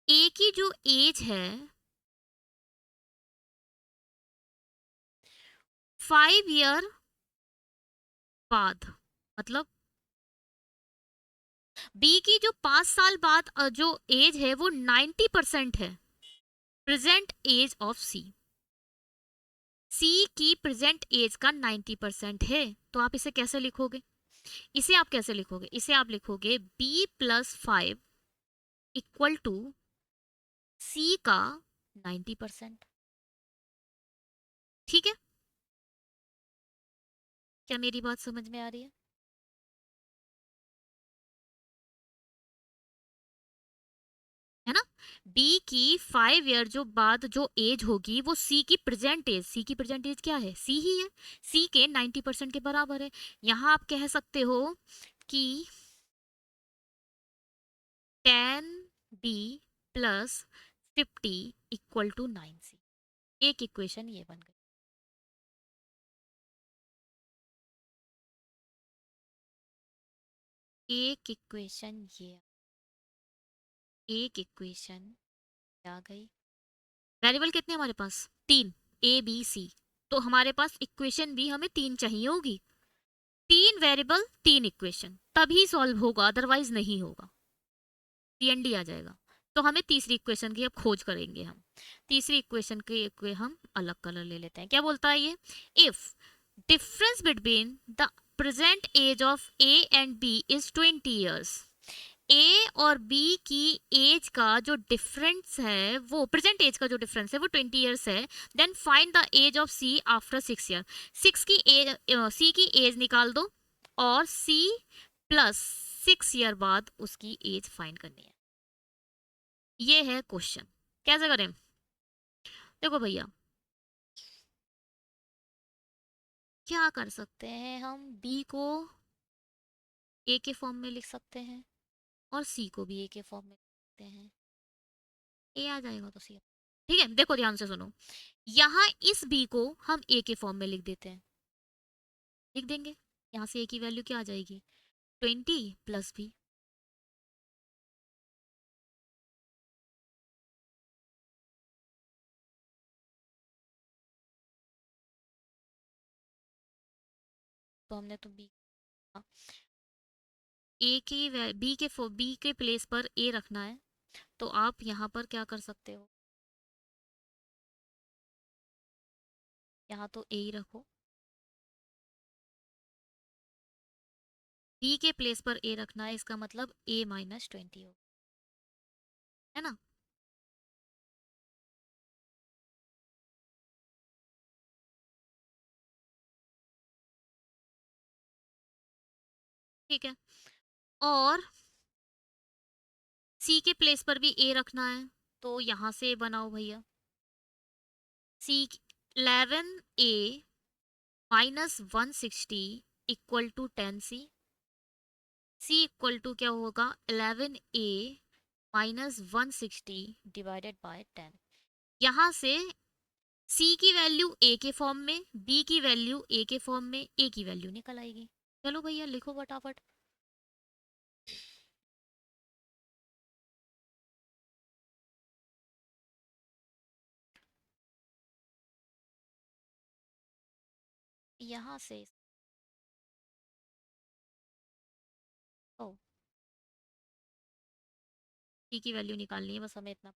A की जो एज है 5 year बाद, मतलब बी की जो 5 साल बाद जो एज है वो 90% है प्रेजेंट एज ऑफ सी, सी की प्रेजेंट एज का 90% है। तो आप इसे कैसे लिखोगे, इसे आप कैसे लिखोगे, इसे आप लिखोगे b+5 इक्वल टू सी का 90%, ठीक है, क्या मेरी बात समझ में आ रही है ना, बी की 5 year जो बाद जो एज होगी वो सी की प्रेजेंट एज, सी की प्रेजेंट एज क्या है, सी ही है, सी के 90% के बराबर है। यहां आप कह सकते हो कि 10b plus 50 equal to 9c, एक इक्वेशन ये बन गई। एक इक्वेशन ये, एक इक्वेशन आ गई। वेरिएबल कितने हमारे पास, 3, ए बी सी, तो हमारे पास इक्वेशन भी हमें 3 चाहिए होगी, 3 वेरिएबल 3 इक्वेशन, तभी सॉल्व होगा, अदरवाइज नहीं होगा, पीएनडी आ जाएगा। तो हमें तीसरी इक्वेशन की अब खोज करेंगे हम, तीसरी इक्वेशन के हम अलग कलर ले लेते हैं। क्या बोलता है ये, if difference between the present age of A and B is 20 years, A और बी की एज का जो डिफरेंस है, वो प्रेजेंट एज का जो डिफरेंस है वो 20 years है, then find the age of C after 6 year, C की एज निकाल दो और सी प्लस 6 year बाद उसकी एज फाइंड करनी है। ये है क्वेश्चन, कैसे करें, देखो भैया क्या कर सकते हैं हम, बी को ए के फॉर्म में लिख सकते हैं और सी को भी ए के फॉर्म में लिख सकते हैं, ए आ जाएगा तो सी, ठीक है, देखो ध्यान से सुनो, यहाँ इस बी को हम ए के फॉर्म में लिख देते हैं, लिख देंगे, यहाँ से ए की वैल्यू क्या आ जाएगी, 20 + b, तो हमने तो बी, ए की बी के प्लेस पर ए रखना है, तो आप यहाँ पर क्या कर सकते हो, यहाँ तो ए ही रखो, बी के प्लेस पर ए रखना है, इसका मतलब a-20 हो, है ना, ठीक है, और सी के प्लेस पर भी ए रखना है, तो यहाँ से बनाओ भैया, C 11a-160 equal to 10c, C equal to क्या होगा, 11a-160 डिवाइडेड बाय 10, यहाँ से सी की वैल्यू ए के फॉर्म में, बी की वैल्यू ए के फॉर्म में, ए की वैल्यू निकल आएगी। चलो भैया लिखो फटाफट, यहाँ से सी की वैल्यू निकालनी है बस हमें इतना।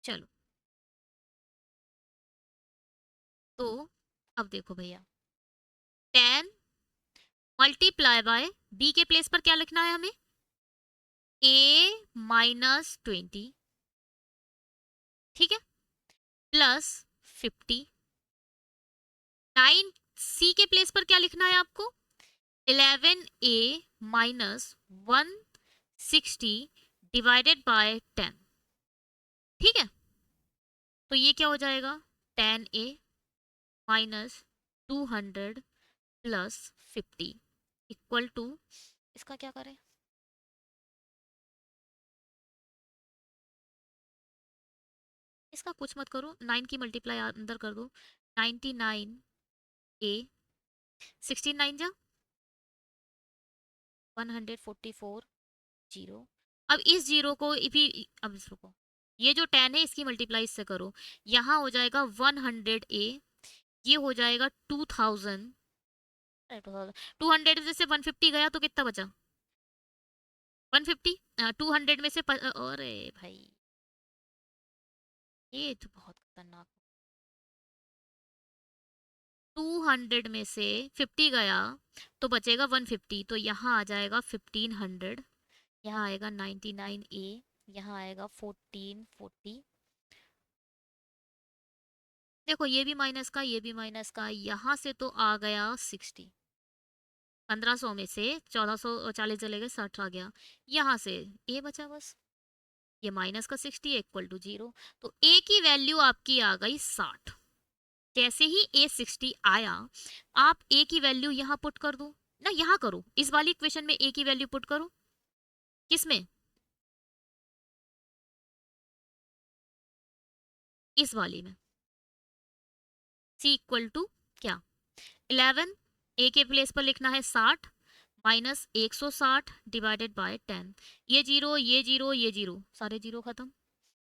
चलो तो अब देखो भैया, 10 मल्टीप्लाई बाय बी के प्लेस पर क्या लिखना है हमें, A-20, ठीक है, प्लस 50। 9 सी के प्लेस पर क्या लिखना है आपको, 11A-160 डिवाइडेड बाय 10, ठीक है। तो ये क्या हो जाएगा, 10A-200 प्लस 50 इक्वल टू, इसका क्या करें, इसका कुछ मत करो, 9 की मल्टीप्लाई अंदर कर दो, 99A, 69 जा 144 जीरो। अब इस जीरो को भी, अब इस रुको, ये जो 10 है इसकी मल्टीप्लाई इससे करो, यहाँ हो जाएगा 100A, ये हो जाएगा 2000, 200 में से 150 गया तो कितना बचा, 150, 200 में से अरे भाई ये तो बहुत खतरनाक, 200 में से 50 गया तो बचेगा 150, तो यहाँ आ जाएगा 1500, यहाँ आएगा 99A, यहाँ आएगा 1440। देखो ये भी माइनस का, ये भी माइनस का, यहाँ से तो आ गया 60, 1500 में से 1440 चले गए, 60 आ गया, यहाँ से ए बचा बस, ये माइनस का 60 इक्वल टू 0, तो ए की वैल्यू आपकी आ गई 60। जैसे ही ए 60 आया, आप ए की वैल्यू यहाँ पुट कर दो ना, यहाँ करो, इस वाली इक्वेशन में ए की वैल्यू पुट करो, किसमें, इस वाली में, सी इक्वल टू क्या, 11, ए के प्लेस पर लिखना है 60 माइनस 160 डिवाइडेड बाय 10, ये जीरो ये जीरो ये जीरो, सारे जीरो खत्म,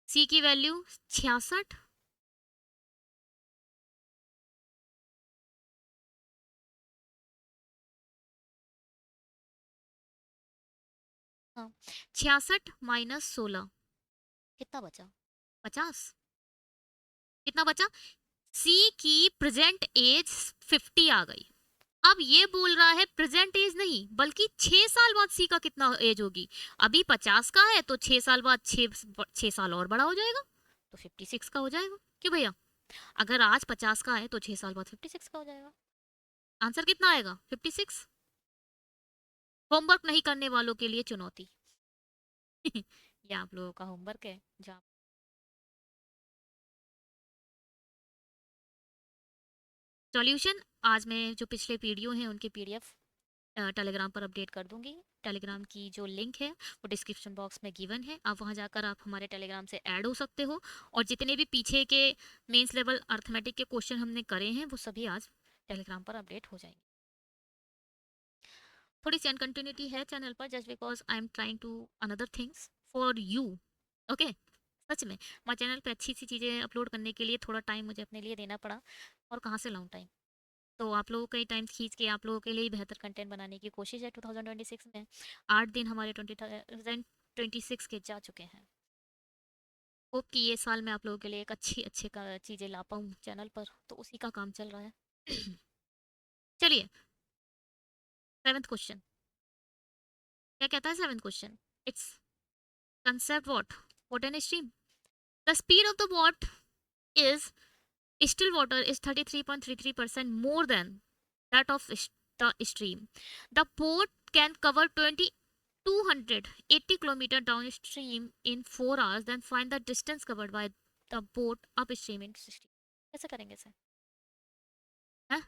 सी की वैल्यू 66, हाँ 66 माइनस 16 कितना बचा, 50, कितना बचा, सी की प्रेजेंट एज 50 आ गई। अब ये बोल रहा है प्रेजेंट एज नहीं बल्कि 6 साल बाद सी का कितना एज होगी, अभी 50 का है तो 6 साल बाद 6 साल और बड़ा हो जाएगा तो 56 का हो जाएगा, क्यों भैया, अगर आज 50 का है तो 6 साल बाद 56 का हो जाएगा, आंसर कितना आएगा 56। होमवर्क नहीं करने वालों के लिए चुनौती ये आप लोगों का होमवर्क है जहाँ, सॉल्यूशन आज मैं जो पिछले वीडियो हैं उनके पीडीएफ टेलीग्राम पर अपडेट कर दूंगी, टेलीग्राम की जो लिंक है वो डिस्क्रिप्शन बॉक्स में गिवन है, आप वहां जाकर आप हमारे टेलीग्राम से ऐड हो सकते हो, और जितने भी पीछे के मेंस लेवल अर्थमेटिक के क्वेश्चन हमने करे हैं वो सभी आज टेलीग्राम पर अपडेट हो जाएंगे। थोड़ी सी अनकंटिन्यूटी है चैनल पर just because I am trying to another things for you, okay, सच में मैं चैनल पे अच्छी सी चीज़ें अपलोड करने के लिए थोड़ा टाइम मुझे अपने लिए देना पड़ा, और कहाँ से लाऊं टाइम, तो आप लोगों का ही टाइम खींच के आप लोगों के लिए बेहतर कंटेंट बनाने की कोशिश है 2026 में। 8 दिन हमारे 2026 के जा चुके हैं, होप कि ये साल मैं आप लोगों के लिए एक अच्छी अच्छी चीज़ें ला पाऊँ चैनल पर, तो उसी का काम चल रहा है चलिए 7th क्वेश्चन, क्या कहता है 7th question, it's concept what an stream, the speed of the what is still water is 33.33% more than that of the stream. The boat can cover 280 kilometer downstream in 4 hours, then find the distance covered by the boat upstream in 60. कैसे करेंगे sir, हाँ?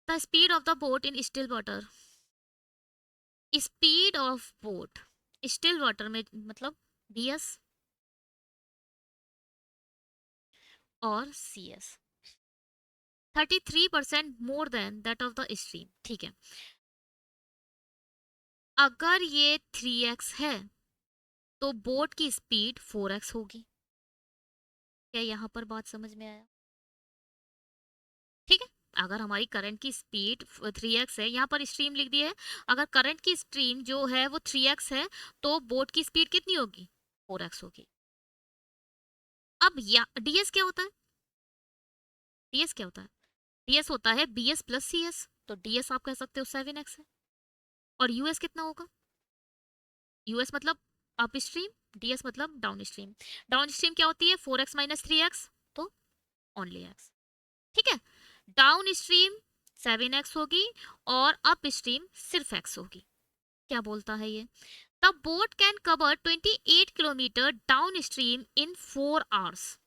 The speed of the boat in still water, speed of boat still water में मतलब bs और cs 33% more than that of the stream, ठीक है, अगर ये 3x है तो बोट की स्पीड 4x होगी, क्या यहाँ पर बात समझ में आया, अगर हमारी करंट की स्पीड 3x है, यहाँ पर स्ट्रीम लिख दी है, अगर करंट की स्ट्रीम जो है वो 3x है तो बोट की स्पीड कितनी होगी? 4x होगी। अब या ds क्या होता है? ds क्या होता है? ds होता है bs प्लस cs, तो ds आप कह सकते हो 7x है। और us कितना होगा? us मतलब अप स्ट्रीम, ds मतलब डाउन स्ट्रीम। डाउन स्ट्रीम क्या होती है? 4x माइनस 3x, तो ओनली x। ठीक है, डाउन स्ट्रीम 7x होगी और अप स्ट्रीम सिर्फ x होगी। क्या बोलता है ये? The boat can cover 28 kilometre down stream in 4 hours.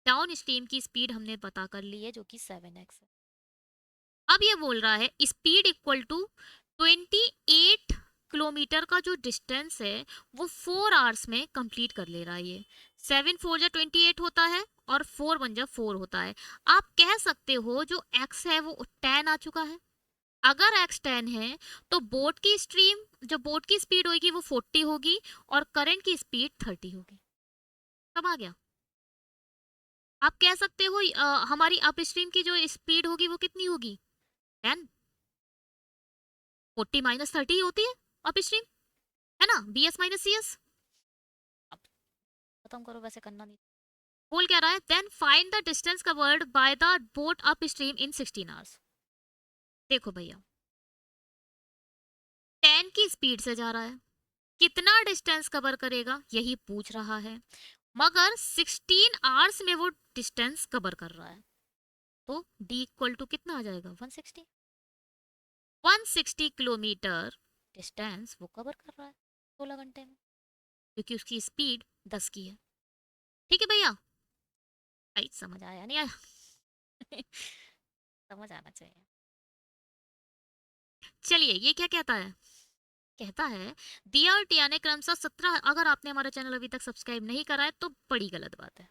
Down stream की स्पीड हमने पता कर ली है जो कि 7x है। अब ये बोल रहा है स्पीड इक्वल टू 28 किलोमीटर का जो डिस्टेंस है वो 4 आवर्स में कंप्लीट कर ले रहा है ये। 7 4 जा 28 होता है और 4 1 जा 4 होता है। आप कह सकते हो जो x है वो 10 आ चुका है। अगर x 10 है तो बोट की स्ट्रीम जो बोट की स्पीड होगी वो 40 होगी और करंट की स्पीड 30 होगी। सब आ गया। आप कह सकते हो हमारी अप स्ट्रीम की जो स्पीड होगी वो कितनी होगी? 10। 40 माइनस 30 होती है अप स्ट्रीम, है ना, B S minus C S. अब खत्म करो, वैसे करना नहीं। बोल क्या रहा है? Then find the distance covered by the boat upstream in 16 hours. देखो भैया, 10 की स्पीड से जा रहा है, कितना डिस्टेंस कवर करेगा यही पूछ रहा है, मगर 16 आवर्स में वो डिस्टेंस कवर कर रहा है, तो डी इक्वल टू कितना आ जाएगा? 160। 160 किलोमीटर डिस्टेंस वो कवर कर रहा है 16 घंटे में, क्योंकि उसकी स्पीड 10 की है। ठीक है भैया, आई समझ आया नहीं आया? समझ आना चाहिए। चलिए, ये क्या कहता है? कहता है दिया और टिया ने क्रमशः 17, अगर आपने हमारा चैनल अभी तक सब्सक्राइब नहीं करा है तो बड़ी गलत बात है।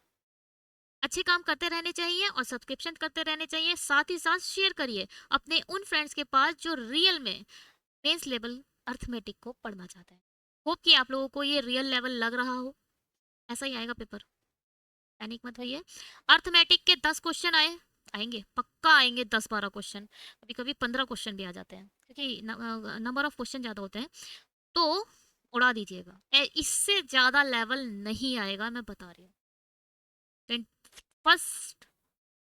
अच्छे काम करते रहने चाहिए और सब्सक्रिप्शन करते रहने चाहिए, साथ ही साथ शेयर करिए अपने उन फ्रेंड्स के पास जो रियल में मेंस लेवल अर्थमेटिक को पढ़ना चाहते हैं। होप कि आप लोगों को ये रियल लेवल लग रहा हो। ऐसा ही आएगा पेपर, पैनिक मत होइए। अर्थमेटिक के 10 क्वेश्चन आएंगे, पक्का आएंगे 10-12 क्वेश्चन, कभी कभी 15 क्वेश्चन भी आ जाते हैं क्योंकि नंबर ऑफ क्वेश्चन ज़्यादा होते हैं, तो उड़ा दीजिएगा। इससे ज़्यादा लेवल नहीं आएगा, मैं बता रही हूँ। फर्स्ट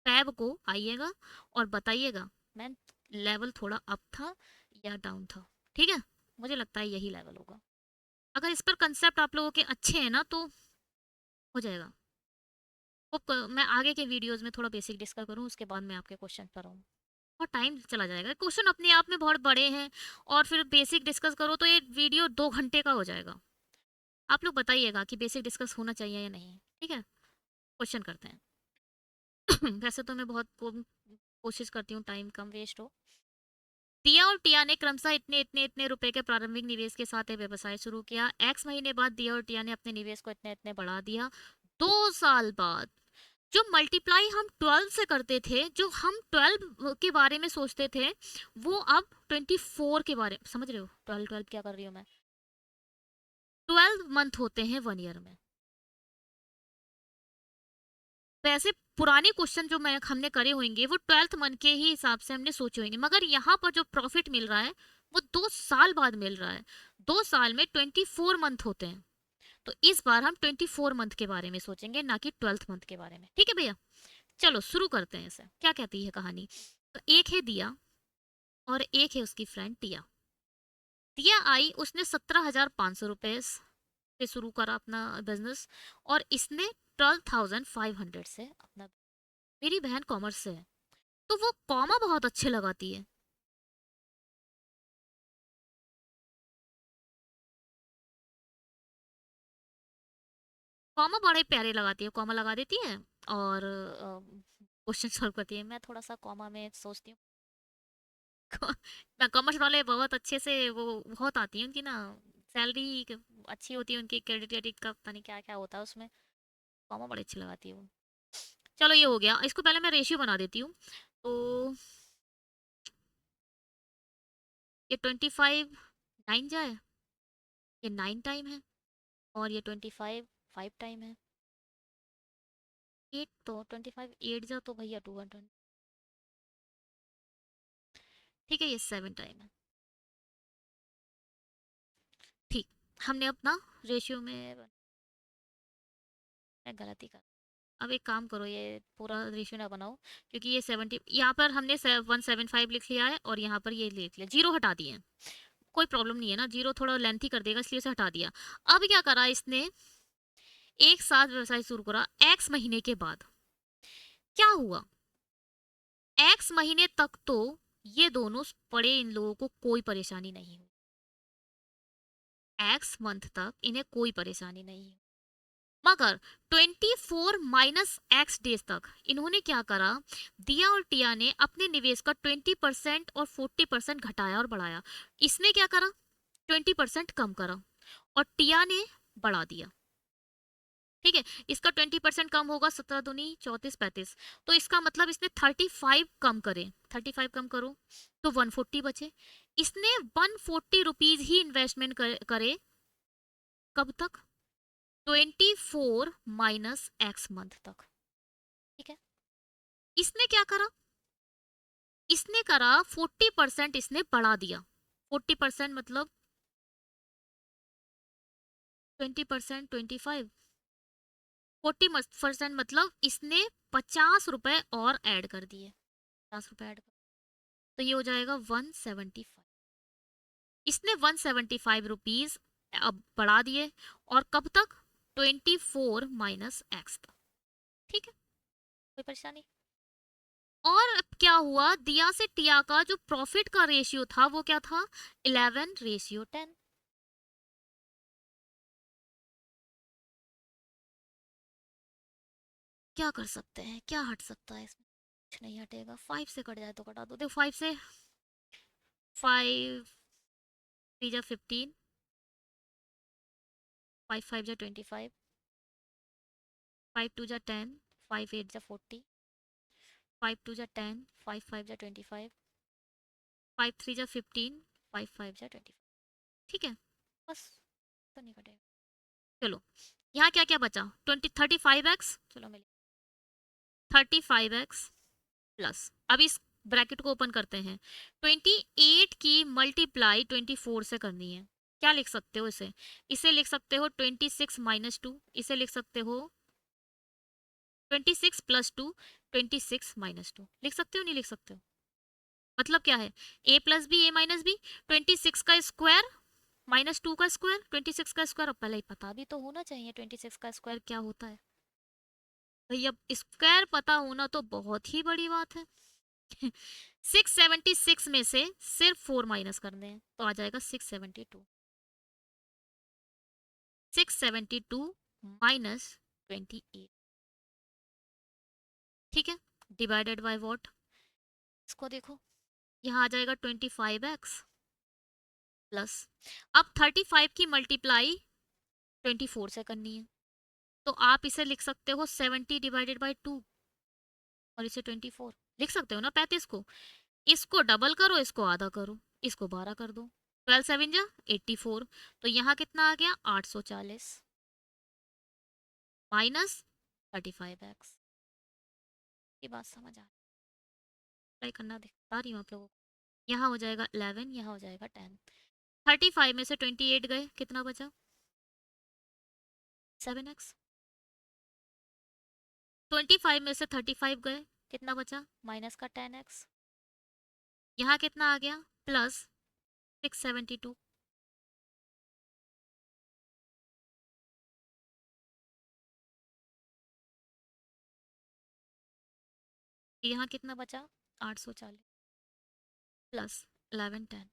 फैब को आइएगा और बताइएगा मैम लेवल थोड़ा अप था या डाउन था। ठीक है, मुझे लगता है यही लेवल होगा। अगर इस पर कंसेप्ट आप लोगों के अच्छे हैं ना तो हो जाएगा। मैं आगे के वीडियोस में थोड़ा बेसिक डिस्कस करूँ, उसके बाद मैं आपके क्वेश्चन पर आऊँ। बहुत टाइम चला जाएगा, क्वेश्चन अपने आप में बहुत बड़े हैं और फिर बेसिक डिस्कस करो तो ये वीडियो 2 घंटे का हो जाएगा। आप लोग बताइएगा कि बेसिक डिस्कस होना चाहिए या नहीं। ठीक है, क्वेश्चन करते हैं। वैसे तो मैं बहुत कोशिश करती हूँ टाइम कम वेस्ट हो। दिया और टिया ने क्रमशः इतने इतने इतने रुपए के प्रारंभिक निवेश के साथ व्यवसाय शुरू किया। एक्स महीने बाद दिया और टिया ने अपने निवेश को इतने इतने बढ़ा दिया। 2 साल बाद जो मल्टीप्लाई हम 12 से करते थे, जो हम 12 के बारे में सोचते थे, वो अब 24 के बारे में। समझ रहे हो 12 12 क्या कर रही हूँ मैं? 12 मंथ होते हैं 1 ईयर में। वैसे पुराने क्वेश्चन जो मैं हमने करे होंगे वो 12th मंथ के ही हिसाब से हमने सोचे होंगे, मगर यहाँ पर जो प्रॉफिट मिल रहा है वो 2 साल बाद मिल रहा है। 2 साल में 24 मंथ होते हैं, तो इस बार हम 24 मंथ के बारे में सोचेंगे, ना कि 12th मंथ के बारे में। ठीक है भैया, चलो शुरू करते हैं इसे। क्या कहती है कहानी? तो एक है दिया और एक है उसकी फ्रेंड टिया। दिया आई, उसने 17,500 रुपए से शुरू करा अपना बिजनेस, और इसने 12,500 से अपना। मेरी बहन कॉमर्स से है तो वो कॉमा बहुत अच्छे लगाती है। कॉमा बड़े प्यारे लगाती है, कॉमा लगा देती है और क्वेश्चन सॉल्व करती है। मैं थोड़ा सा कॉमा में सोचती हूँ। मैं कॉमर्स वाले बहुत अच्छे से वो बहुत आती है उनकी ना, सैलरी अच्छी होती है उनकी, क्रेडिट क्रेडिट का पता नहीं क्या क्या होता है उसमें। कॉमा बड़े अच्छे लगाती है वो। चलो ये हो गया, इसको पहले मैं रेशियो बना देती हूँ। तो ये 25 9 जाए, ये 9 टाइम है, और ये 25 5 टाइम है। 8 तो 25 8 जा तो भैया 200। ठीक है, ये 7 टाइम है। ठीक, हमने अपना रेशियो में, मैं गलती कर, अब एक काम करो, ये पूरा रेशियो ना बनाओ, क्योंकि ये 70, यहाँ पर हमने 175 लिख लिया है और यहाँ पर ये लिख लिया, जीरो हटा दिए हैं, कोई प्रॉब्लम नहीं है ना, जीरो थोड़ा लेंथी कर देगा इसलिए उसे हटा दिया। अब क्या करा इसने, एक साथ व्यवसाय शुरू करा, एक्स महीने के बाद क्या हुआ, एक्स महीने तक तो ये दोनों पड़े, इन लोगों को कोई परेशानी नहीं हुई, एक्स मंथ तक इन्हें कोई परेशानी नहीं हुई, मगर 24 माइनस एक्स डेज तक इन्होंने क्या करा, दिया और टिया ने अपने निवेश का 20% और 40% घटाया और बढ़ाया। इसने क्या करा, 20% कम करा और टिया ने बढ़ा दिया। ठीक है, इसका 20% कम होगा, 17 दूनी 34 35, तो इसका मतलब इसने 35 कम करे, 35 कम करो तो 140 बचे। इसने 140 रुपीज ही इन्वेस्टमेंट करे, कब तक, 24 माइनस एक्स मंथ तक। ठीक है, इसने क्या करा, इसने करा 40% इसने बढ़ा दिया, 40% मतलब 20%, 25, 40% मतलब इसने 50 रुपए और ऐड कर दिए, 50 रुपए ऐड कर, तो ये हो जाएगा 175। इसने 175 रुपीज अब बढ़ा दिए, और कब तक, 24 माइनस एक्स तक। ठीक है, कोई परेशानी। और अब क्या हुआ, दिया से टिया का जो प्रॉफिट का रेशियो था वो क्या था, 11:10। क्या कर सकते हैं, क्या हट सकता है इसमें, कुछ नहीं हटेगा, 5 से कट जाए तो कटा दो, देखो 5 से, 5 3 जा 15, 5 5 जा 25, 5 2 जा 10, 5 8 जा 40, 5 2 जा 10, 5 5 जा 25, 5 3 जा 15, 5 5 जा 25। ठीक है, बस, तो नहीं कटेगा। चलो, यहाँ क्या क्या बचा, 35x, चलो मिले 35x प्लस, अब इस ब्रैकेट को ओपन करते हैं, 28 की मल्टीप्लाई 24 से करनी है, क्या लिख सकते हो इसे, इसे लिख सकते हो 26 माइनस 2, इसे लिख सकते हो 26 प्लस 2, 26 माइनस 2, लिख सकते हो नहीं लिख सकते हो, मतलब क्या है, a plus B A minus B, 26 का स्क्वायर माइनस 2 का स्क्वायर, 26 का स्क्वायर, अब पहले ही पता भी तो होना चाहिए 26 का स्क्वायर क्या होता है भाई, अब स्क्वायर पता होना तो बहुत ही बड़ी बात है। 676 में से सिर्फ 4 माइनस करने हैं तो आ जाएगा 672, 672 माइनस 28। ठीक है, डिवाइडेड बाय व्हाट, इसको देखो, यहाँ आ जाएगा 25x प्लस, अब 35 की मल्टीप्लाई 24 से करनी है, तो आप इसे लिख सकते हो 70 डिवाइडेड बाय 2, और इसे 24 लिख सकते हो ना, 35 को, इसको डबल करो, इसको आधा करो, इसको 12 कर दो, 12 7 जा 84, तो यहाँ कितना आ गया 840 माइनस 35x। ये बात समझ आ अप्लाई करना दिखा रही हूँ आप लोगों को, यहाँ हो जाएगा 11, यहाँ हो जाएगा 10, 35 में से 28 गए, कितना बचा 7x, 25 में से 35 गए, कितना बचा माइनस का 10x, यहाँ कितना आ गया प्लस 672, यहाँ कितना बचा 840 प्लस 11 10,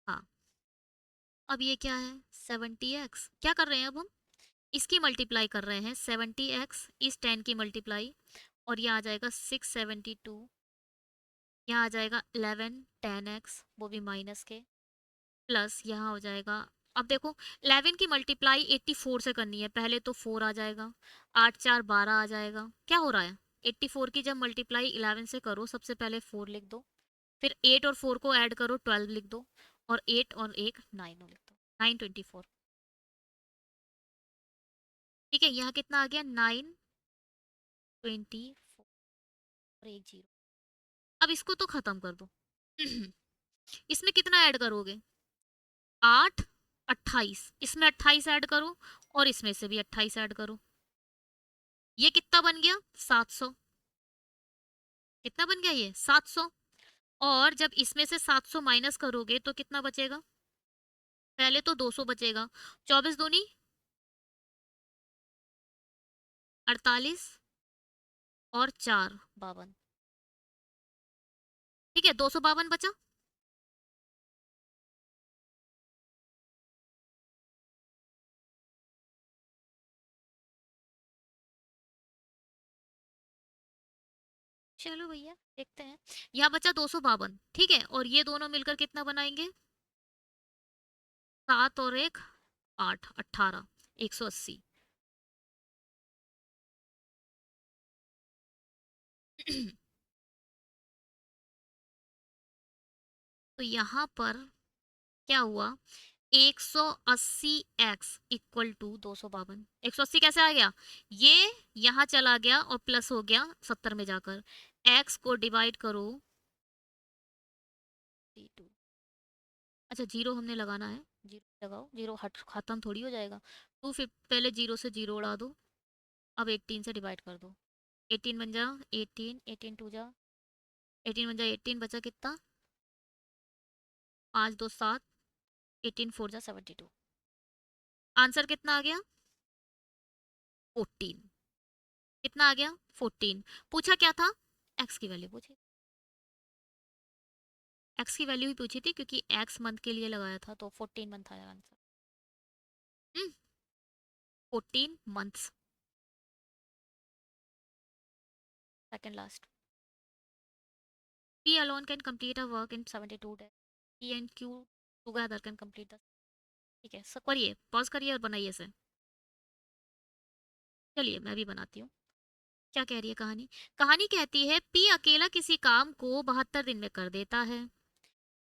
हाँ, अब ये क्या है 70x, क्या कर रहे हैं अब हम, इसकी मल्टीप्लाई कर रहे हैं, 70x इस 10 की मल्टीप्लाई, और यहाँ आ जाएगा 672, यहाँ आ जाएगा 11 10x वो भी माइनस के, प्लस यहाँ हो जाएगा, अब देखो 11 की मल्टीप्लाई 84 से करनी है, पहले तो 4 आ जाएगा, 8 4 12 आ जाएगा, क्या हो रहा है 84 की जब मल्टीप्लाई 11 से करो, सबसे पहले 4 लिख दो, फिर 8 और 4 को ऐड करो 12 लिख दो, और 8 और 1 9 लिख दो, 9 24, ठीक है, यहाँ कितना आ गया 924 और 1 0। अब इसको तो खत्म कर दो। इसमें कितना ऐड करोगे? 8 28, इसमें 28 ऐड करो और इसमें से भी 28 ऐड करो। ये कितना बन गया? 700। कितना बन गया ये? 700। और जब इसमें से 700 माइनस करोगे तो कितना बचेगा? पहले तो 200 बचेगा। 24 दूनी 48 और 4 52। ठीक है, 252 बचा। चलो भैया देखते हैं। यहाँ बचा 252। ठीक है, और ये दोनों मिलकर कितना बनाएंगे? 7 और 1 8 18 180। तो यहाँ पर क्या हुआ? 180x equal to 252। 180 कैसे आ गया? ये यहाँ चला गया और प्लस हो गया 70 में जाकर। x को डिवाइड करो 32। अच्छा, जीरो हमने लगाना है। जीरो लगाओ, जीरो हट खत्म थोड़ी हो जाएगा। पहले जीरो से जीरो उड़ा दो। अब 18 से डिवाइड कर दो। 18 बन जा 18, 18 टू जा 18 बन जा 18, बचा कितना? 5 2 7, 18 4 जा 72। आंसर कितना आ गया? 14। कितना आ गया? 14। पूछा क्या था? एक्स की वैल्यू पूछी। एक्स की वैल्यू ही पूछी थी क्योंकि एक्स मंथ के लिए लगाया था, तो 14 मंथ आया answer. 14 months. Second last. P alone can complete a work in 72 days. P and Q together can complete the। ठीक है, सब करिए, पॉज करिए और बनाइए इसे। चलिए मैं भी बनाती हूँ। क्या कह रही है कहानी? कहानी कहती है P अकेला किसी काम को 72 दिन में कर देता है।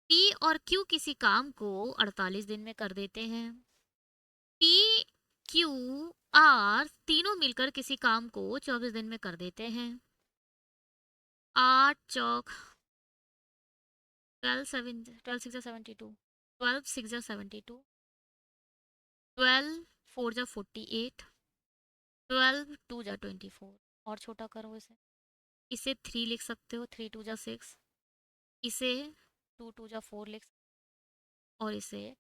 P और Q किसी काम को 48 दिन में कर देते हैं। P Q R तीनों मिलकर किसी काम को 24 दिन में कर देते हैं। 8 चौक 12 7 12 6 72, 12 6 72, 12 4 जा 48, 12 2 जा 24। और छोटा करो इसे। इसे 3 लिख सकते हो, 3 2 जा 6। इसे 2 2 जा 4 लिख सकते हो, और इसे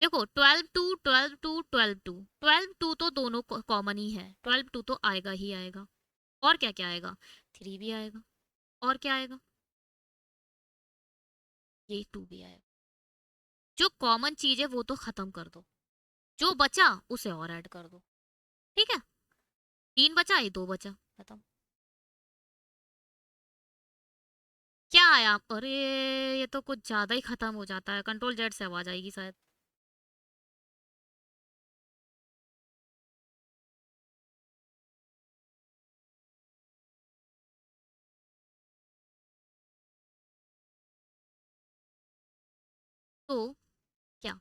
देखो 12 2 12 2 12 2 12 2 तो दोनों कॉमन ही है। 12 2 तो आएगा ही आएगा। और क्या क्या आएगा? 3 भी आएगा। और क्या आएगा? ये 2 भी आएगा। जो कॉमन चीज है वो तो खत्म कर दो, जो बचा उसे और ऐड कर दो। ठीक है, 3 बचा, ये 2 बचा, खत्म। क्या आया? अरे ये तो कुछ ज्यादा ही खत्म हो जाता है। कंट्रोल जेड से आवाज आएगी शायद। तो क्या?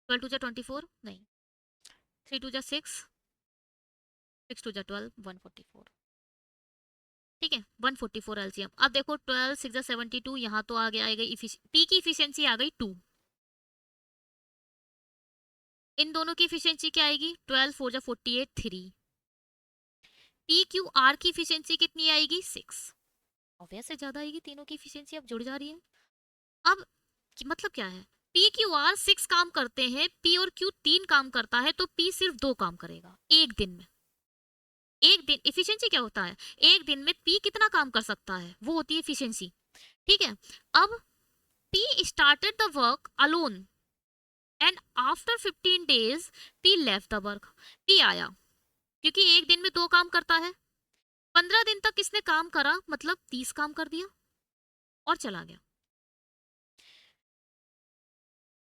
12 2 जा 24 नहीं, 3 2 जा 6, 6 2 जा 12, 144। ठीक है, 144 एलसीएम। अब देखो 12 6 जा 72, यहाँ तो आगे आएगा पी की इफिशियंसी आ गई 2। इन दोनों की इफिशियंसी क्या आएगी? 12 4 जा 48 3। पी क्यू आर की इफिशियंसी कितनी आएगी? 6। ऑब्वियस से ज्यादा आएगी, तीनों की इफिशियंसी अब जुड़ जा रही है। अब मतलब क्या है? पी क्यू आर 6 काम करते हैं, पी और क्यू 3 काम करता है, तो पी सिर्फ 2 काम करेगा एक दिन में। एक दिन इफिशियंसी क्या होता है? एक दिन में पी कितना काम कर सकता है, वो होती है इफिशियंसी। ठीक है, अब P started the work alone and after 15 days P left the work. P आया क्योंकि एक दिन में 2 काम करता है। 15 दिन तक इसने काम करा, मतलब 30 काम कर दिया और चला गया।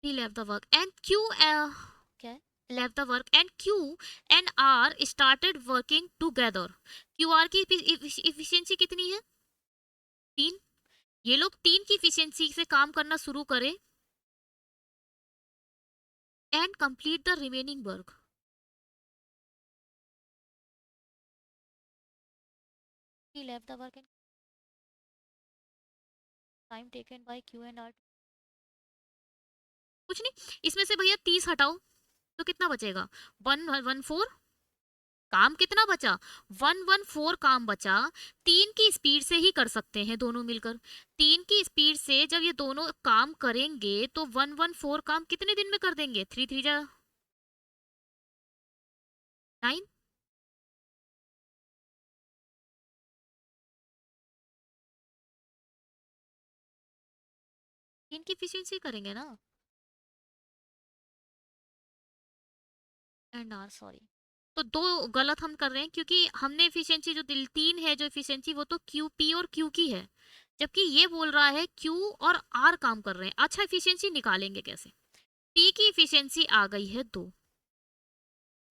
He left the work and Q क्या है? Left the work and Q and R started working together. QR की efficiency कितनी है? 3। ये लोग 3 की efficiency से काम करना शुरू करें and complete the remaining work. he left the work in time taken by Q and R। कुछ नहीं, इसमें से भैया 30 हटाओ तो कितना बचेगा? 114। काम कितना बचा? 114 काम बचा। 3 की स्पीड से ही कर सकते हैं दोनों मिलकर। 3 की स्पीड से जब ये दोनों काम करेंगे तो 114 काम कितने दिन में कर देंगे? 3 3 जा 9। तीन की एफिशिएंसी करेंगे ना। एंड आर सॉरी, तो दो गलत हम कर रहे हैं क्योंकि हमने एफिशिएंसी जो दिल 3 है जो एफिशिएंसी वो तो क्यू पी और क्यू की है, जबकि ये बोल रहा है क्यू और आर काम कर रहे हैं। अच्छा, एफिशिएंसी निकालेंगे कैसे? पी की एफिशिएंसी आ गई है 2।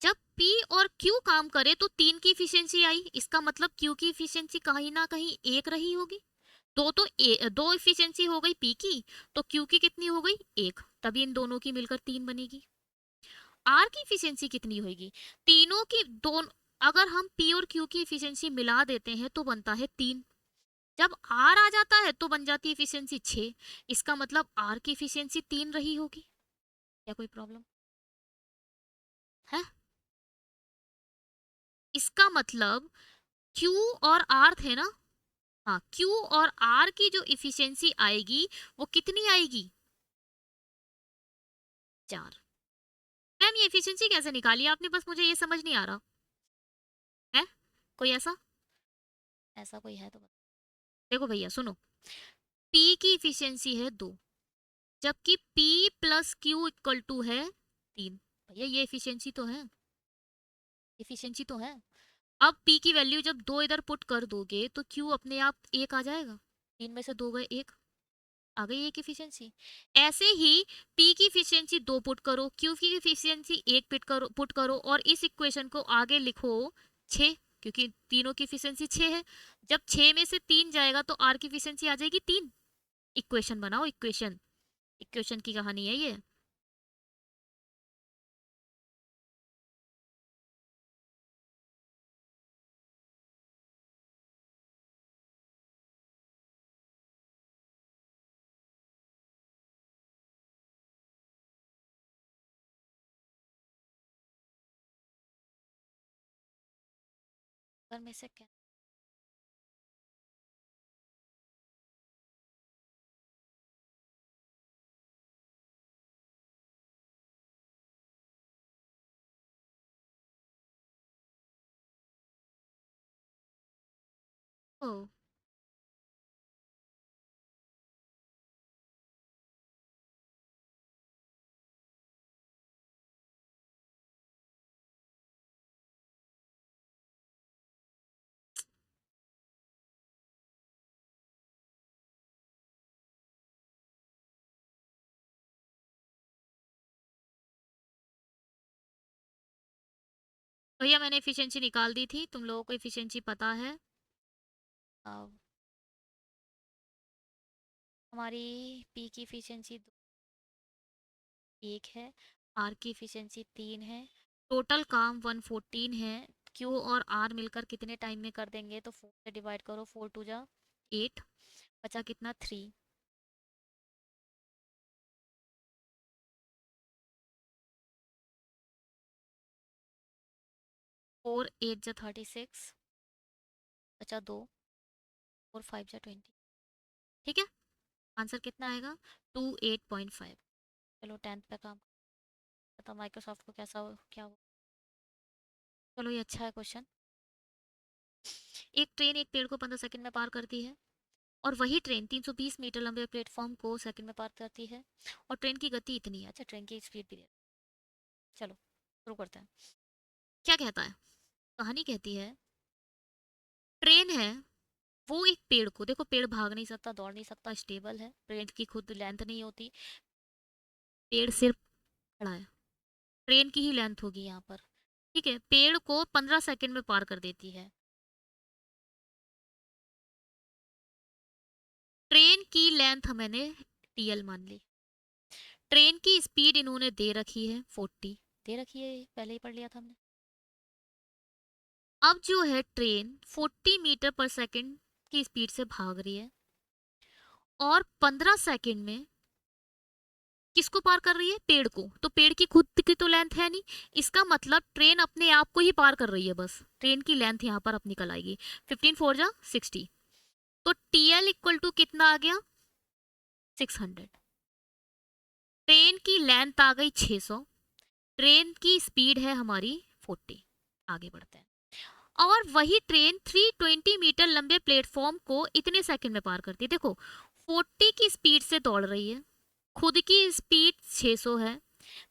जब P और Q काम करे तो 3 की एफिशिएंसी आई, इसका मतलब Q की एफिशिएंसी कहीं ना कहीं 1 रही होगी। दो एफिशिएंसी हो गई P की, तो Q की कितनी हो गई? 1, तभी इन दोनों की मिलकर 3 बनेगी। R की एफिशिएंसी कितनी होगी? तीनों की दोनों, अगर हम P और Q की एफिशिएंसी मिला देते हैं तो बनता है 3। जब R आ जाता है तो बन जाती है एफिशिएंसी 6, इसका मतलब R की एफिशिएंसी 3 रही होगी। क्या कोई प्रॉब्लम है? इसका मतलब Q और R थे ना, हाँ, Q और R की जो इफिशियंसी आएगी वो कितनी आएगी? 4। मैम ये इफिशियंसी कैसे निकाली आपने? बस मुझे ये समझ नहीं आ रहा है। कोई ऐसा ऐसा कोई है तो बता। देखो भैया सुनो, P की इफिशियंसी है 2, जबकि P plus Q equal to है 3। भैया ये इफिशियंसी तो है, इफिशियंसी तो है। अब P की वैल्यू जब 2 इधर पुट कर दोगे तो Q अपने आप 1 आ जाएगा। 3 में से 2 गए 1, आ गई एक इफिशियंसी। ऐसे ही P की इफिशियंसी 2 पुट करो, Q की इफिशियंसी 1 पुट करो और इस इक्वेशन को आगे लिखो 6, क्योंकि तीनों की इफिशियंसी 6 है। जब 6 में से 3 जाएगा तो R की इफिशियंसी आ जाएगी 3। इक्वेशन बनाओ, इक्वेशन, इक्वेशन की कहानी है ये। अगर में से क्या ओ, भैया मैंने इफिशियंसी निकाल दी थी, तुम लोगों को इफिशियंसी पता है। अब हमारी P की इफिशियंसी 1 है, R की इफिशियंसी 3 है, टोटल काम 114 है। Q और R मिलकर कितने टाइम में कर देंगे? तो 4 से डिवाइड करो, 4 2 जा 8, बचा कितना? 3। 4 8 जा 36, बचा 2, 4 5 जा 20। ठीक है, आंसर कितना आएगा? 28.5। चलो 10th पे काम पता माइक्रोसॉफ्ट को कैसा हो क्या हो। चलो ये अच्छा है क्वेश्चन। एक ट्रेन एक पेड़ को 15 सेकंड में पार करती है और वही ट्रेन 320 मीटर लंबे प्लेटफॉर्म को सेकंड में पार करती है और ट्रेन की गति इतनी है। अच्छा, ट्रेन की स्पीड भी दे। चलो शुरू करते हैं। क्या कहता है? कहानी कहती है, ट्रेन है वो एक पेड़ को, देखो पेड़ भाग नहीं सकता, दौड़ नहीं सकता, स्टेबल है, ट्रेन की खुद लेंथ नहीं होती, पेड़ सिर्फ खड़ा है, ट्रेन की ही लेंथ होगी यहाँ पर। ठीक है, पेड़ को 15 सेकंड में पार कर देती है। ट्रेन की लेंथ मैंने टीएल मान ली। ट्रेन की स्पीड इन्होंने दे रखी है 40, दे रखी है, पहले ही पढ़ लिया था हमने। अब जो है ट्रेन 40 मीटर पर सेकंड की स्पीड से भाग रही है और 15 सेकंड में किसको पार कर रही है? पेड़ को। तो पेड़ की खुद की तो लेंथ है नहीं, इसका मतलब ट्रेन अपने आप को ही पार कर रही है, बस ट्रेन की लेंथ यहाँ पर अब निकल आएगी। 15 4 जा 60, तो TL इक्वल टू कितना आ गया? 600। ट्रेन की लेंथ आ गई 600, ट्रेन की स्पीड है हमारी 40। आगे बढ़ते हैं। और वही ट्रेन 320 मीटर लंबे प्लेटफॉर्म को इतने सेकंड में पार करती है। देखो 40 की स्पीड से दौड़ रही है, खुद की स्पीड 600 है,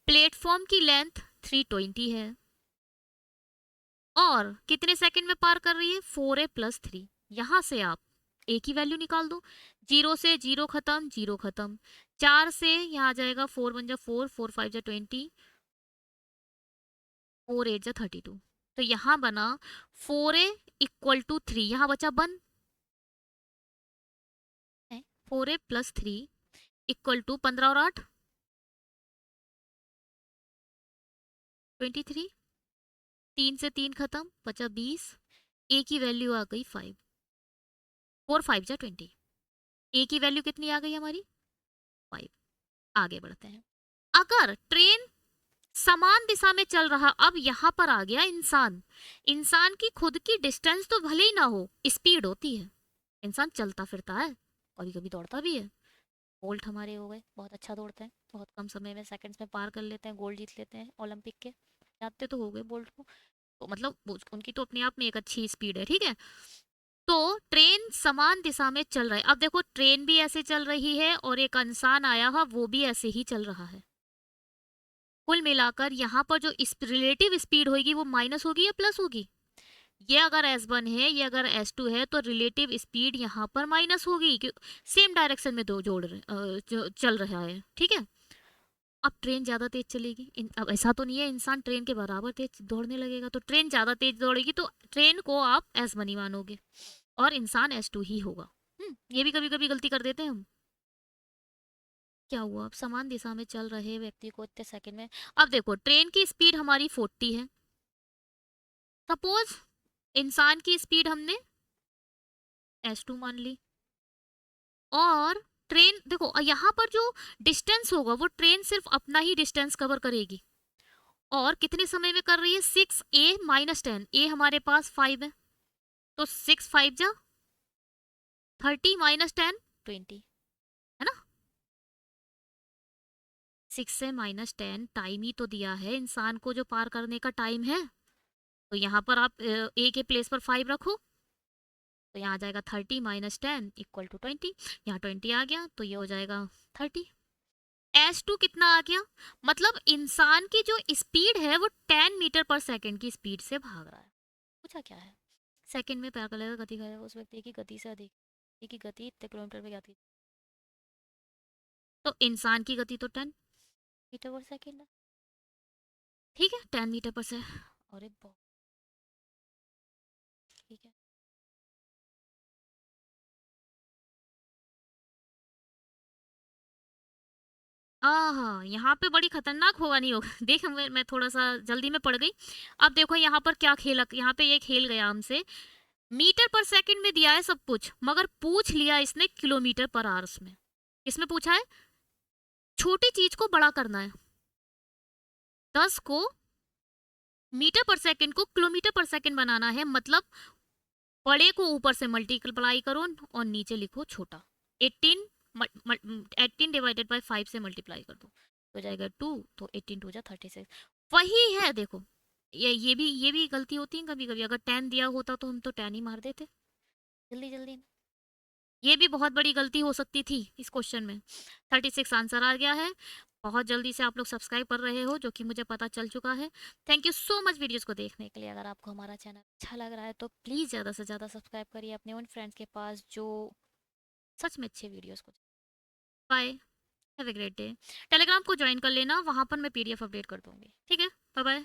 प्लेटफॉर्म की लेंथ 320 है, और कितने सेकंड में पार कर रही है? 4a+3। यहां से आप ए की वैल्यू निकाल दो। 0 से 0 खत्म, 0 खत्म, 4 से यहाँ आ जाएगा 4 1 जा 4, 4 5 जा 20, 4 8 जा 32। तो यहाँ बना 4a इक्वल टू 3, यहाँ बचा 1, 4a+3 इक्वल टू 15 और 8 23, 3 से 3 खत्म, बचा 20, ए की वैल्यू आ गई 5, 4 5 जा 20, ए की वैल्यू कितनी आ गई हमारी? 5। आगे बढ़ते हैं। अगर ट्रेन समान दिशा में चल रहा, अब यहाँ पर आ गया इंसान। इंसान की खुद की डिस्टेंस तो भले ही ना हो, स्पीड होती है। इंसान चलता फिरता है, कभी कभी दौड़ता भी है। बोल्ट हमारे हो गए, बहुत अच्छा दौड़ते हैं, बहुत कम समय में सेकंड्स में पार कर लेते हैं, गोल्ड जीत लेते हैं ओलंपिक के। जानते तो हो गए बोल्ट को, तो मतलब उनकी तो अपने आप में एक अच्छी स्पीड है, ठीक है। तो ट्रेन समान दिशा में चल रहा है। अब देखो ट्रेन भी ऐसे चल रही है और एक इंसान आया हुआ वो भी ऐसे ही चल रहा है। कुल मिलाकर यहाँ पर जो रिलेटिव स्पीड होगी वो माइनस होगी या प्लस होगी? ये अगर S1 है, ये अगर S2 है, तो रिलेटिव स्पीड यहाँ पर माइनस होगी, सेम डायरेक्शन में दो जोड़ रहे चल रहा है, ठीक है। अब ट्रेन ज्यादा तेज चलेगी, अब ऐसा तो नहीं है इंसान ट्रेन के बराबर तेज दौड़ने लगेगा, तो ट्रेन ज्यादा तेज दौड़ेगी तो ट्रेन को आप S1 ही मानोगे और इंसान S2 ही होगा। ये भी कभी कभी गलती कर देते हैं हम। क्या हुआ? अब समान दिशा में चल रहे व्यक्ति को इतने सेकंड में, अब देखो ट्रेन की स्पीड हमारी 40 है, सपोज इंसान की स्पीड हमने S2 मान ली, और ट्रेन देखो यहाँ पर जो डिस्टेंस होगा वो ट्रेन सिर्फ अपना ही डिस्टेंस कवर करेगी, और कितने समय में कर रही है? 6a-10, ए हमारे पास 5 है, तो 6 5 जा 30 -10 20, है ना। 6 से -10 टाइम ही तो दिया है इंसान को, जो पार करने का टाइम है। तो यहाँ पर आप ए के प्लेस पर 5 रखो, तो यहाँ आ जाएगा 30 -10 इक्वल टू 20, यहाँ 20 आ गया तो ये हो जाएगा 30। S2 कितना आ गया? मतलब इंसान की जो स्पीड है वो 10 मीटर पर सेकंड की स्पीड से भाग रहा है। पूछा क्या है? सेकंड में पार कर लेगा, गति करेगा उस व्यक्ति की गति से अधिक, की गति इतने किलोमीटर पे जाती है, तो इंसान की गति तो 10 मीटर पर सेकंड है, ठीक है, 10 मीटर पर से। अरे बहुत ठीक है। हाँ, यहाँ पे बड़ी खतरनाक होगा, नहीं होगा देख मैं थोड़ा सा जल्दी में पड़ गई। अब देखो यहाँ पर क्या खेला, यहाँ पे ये खेल गया हमसे। मीटर पर सेकंड में दिया है सब कुछ, मगर पूछ लिया इसने किलोमीटर पर आवर्स में। इसमें पूछा है छोटी चीज को बड़ा करना है, 10 को मीटर पर सेकंड को किलोमीटर पर सेकंड बनाना है, मतलब बड़े को ऊपर से मल्टीप्लाई करो और नीचे लिखो छोटा। 18 18 डिवाइडेड बाय 5 से मल्टीप्लाई कर दो तो जाएगा 2, तो 18 2 जा 36। वही है देखो, ये भी गलती होती है कभी कभी। अगर 10 दिया होता तो हम तो 10 ही मार देते जल्दी जल्दी में। ये भी बहुत बड़ी गलती हो सकती थी इस क्वेश्चन में। 36 आंसर आ गया है। बहुत जल्दी से आप लोग सब्सक्राइब कर रहे हो, जो कि मुझे पता चल चुका है। Thank you so much videos को देखने के लिए। अगर आपको हमारा चैनल अच्छा लग रहा है तो प्लीज़ ज़्यादा से ज़्यादा सब्सक्राइब करिए अपने उन फ्रेंड्स के पास जो सच में अच्छे वीडियोस को। Bye, have a great day. Telegram को ज्वाइन कर लेना, वहाँ पर मैं PDF अपडेट कर दूंगी, ठीक है। Bye bye.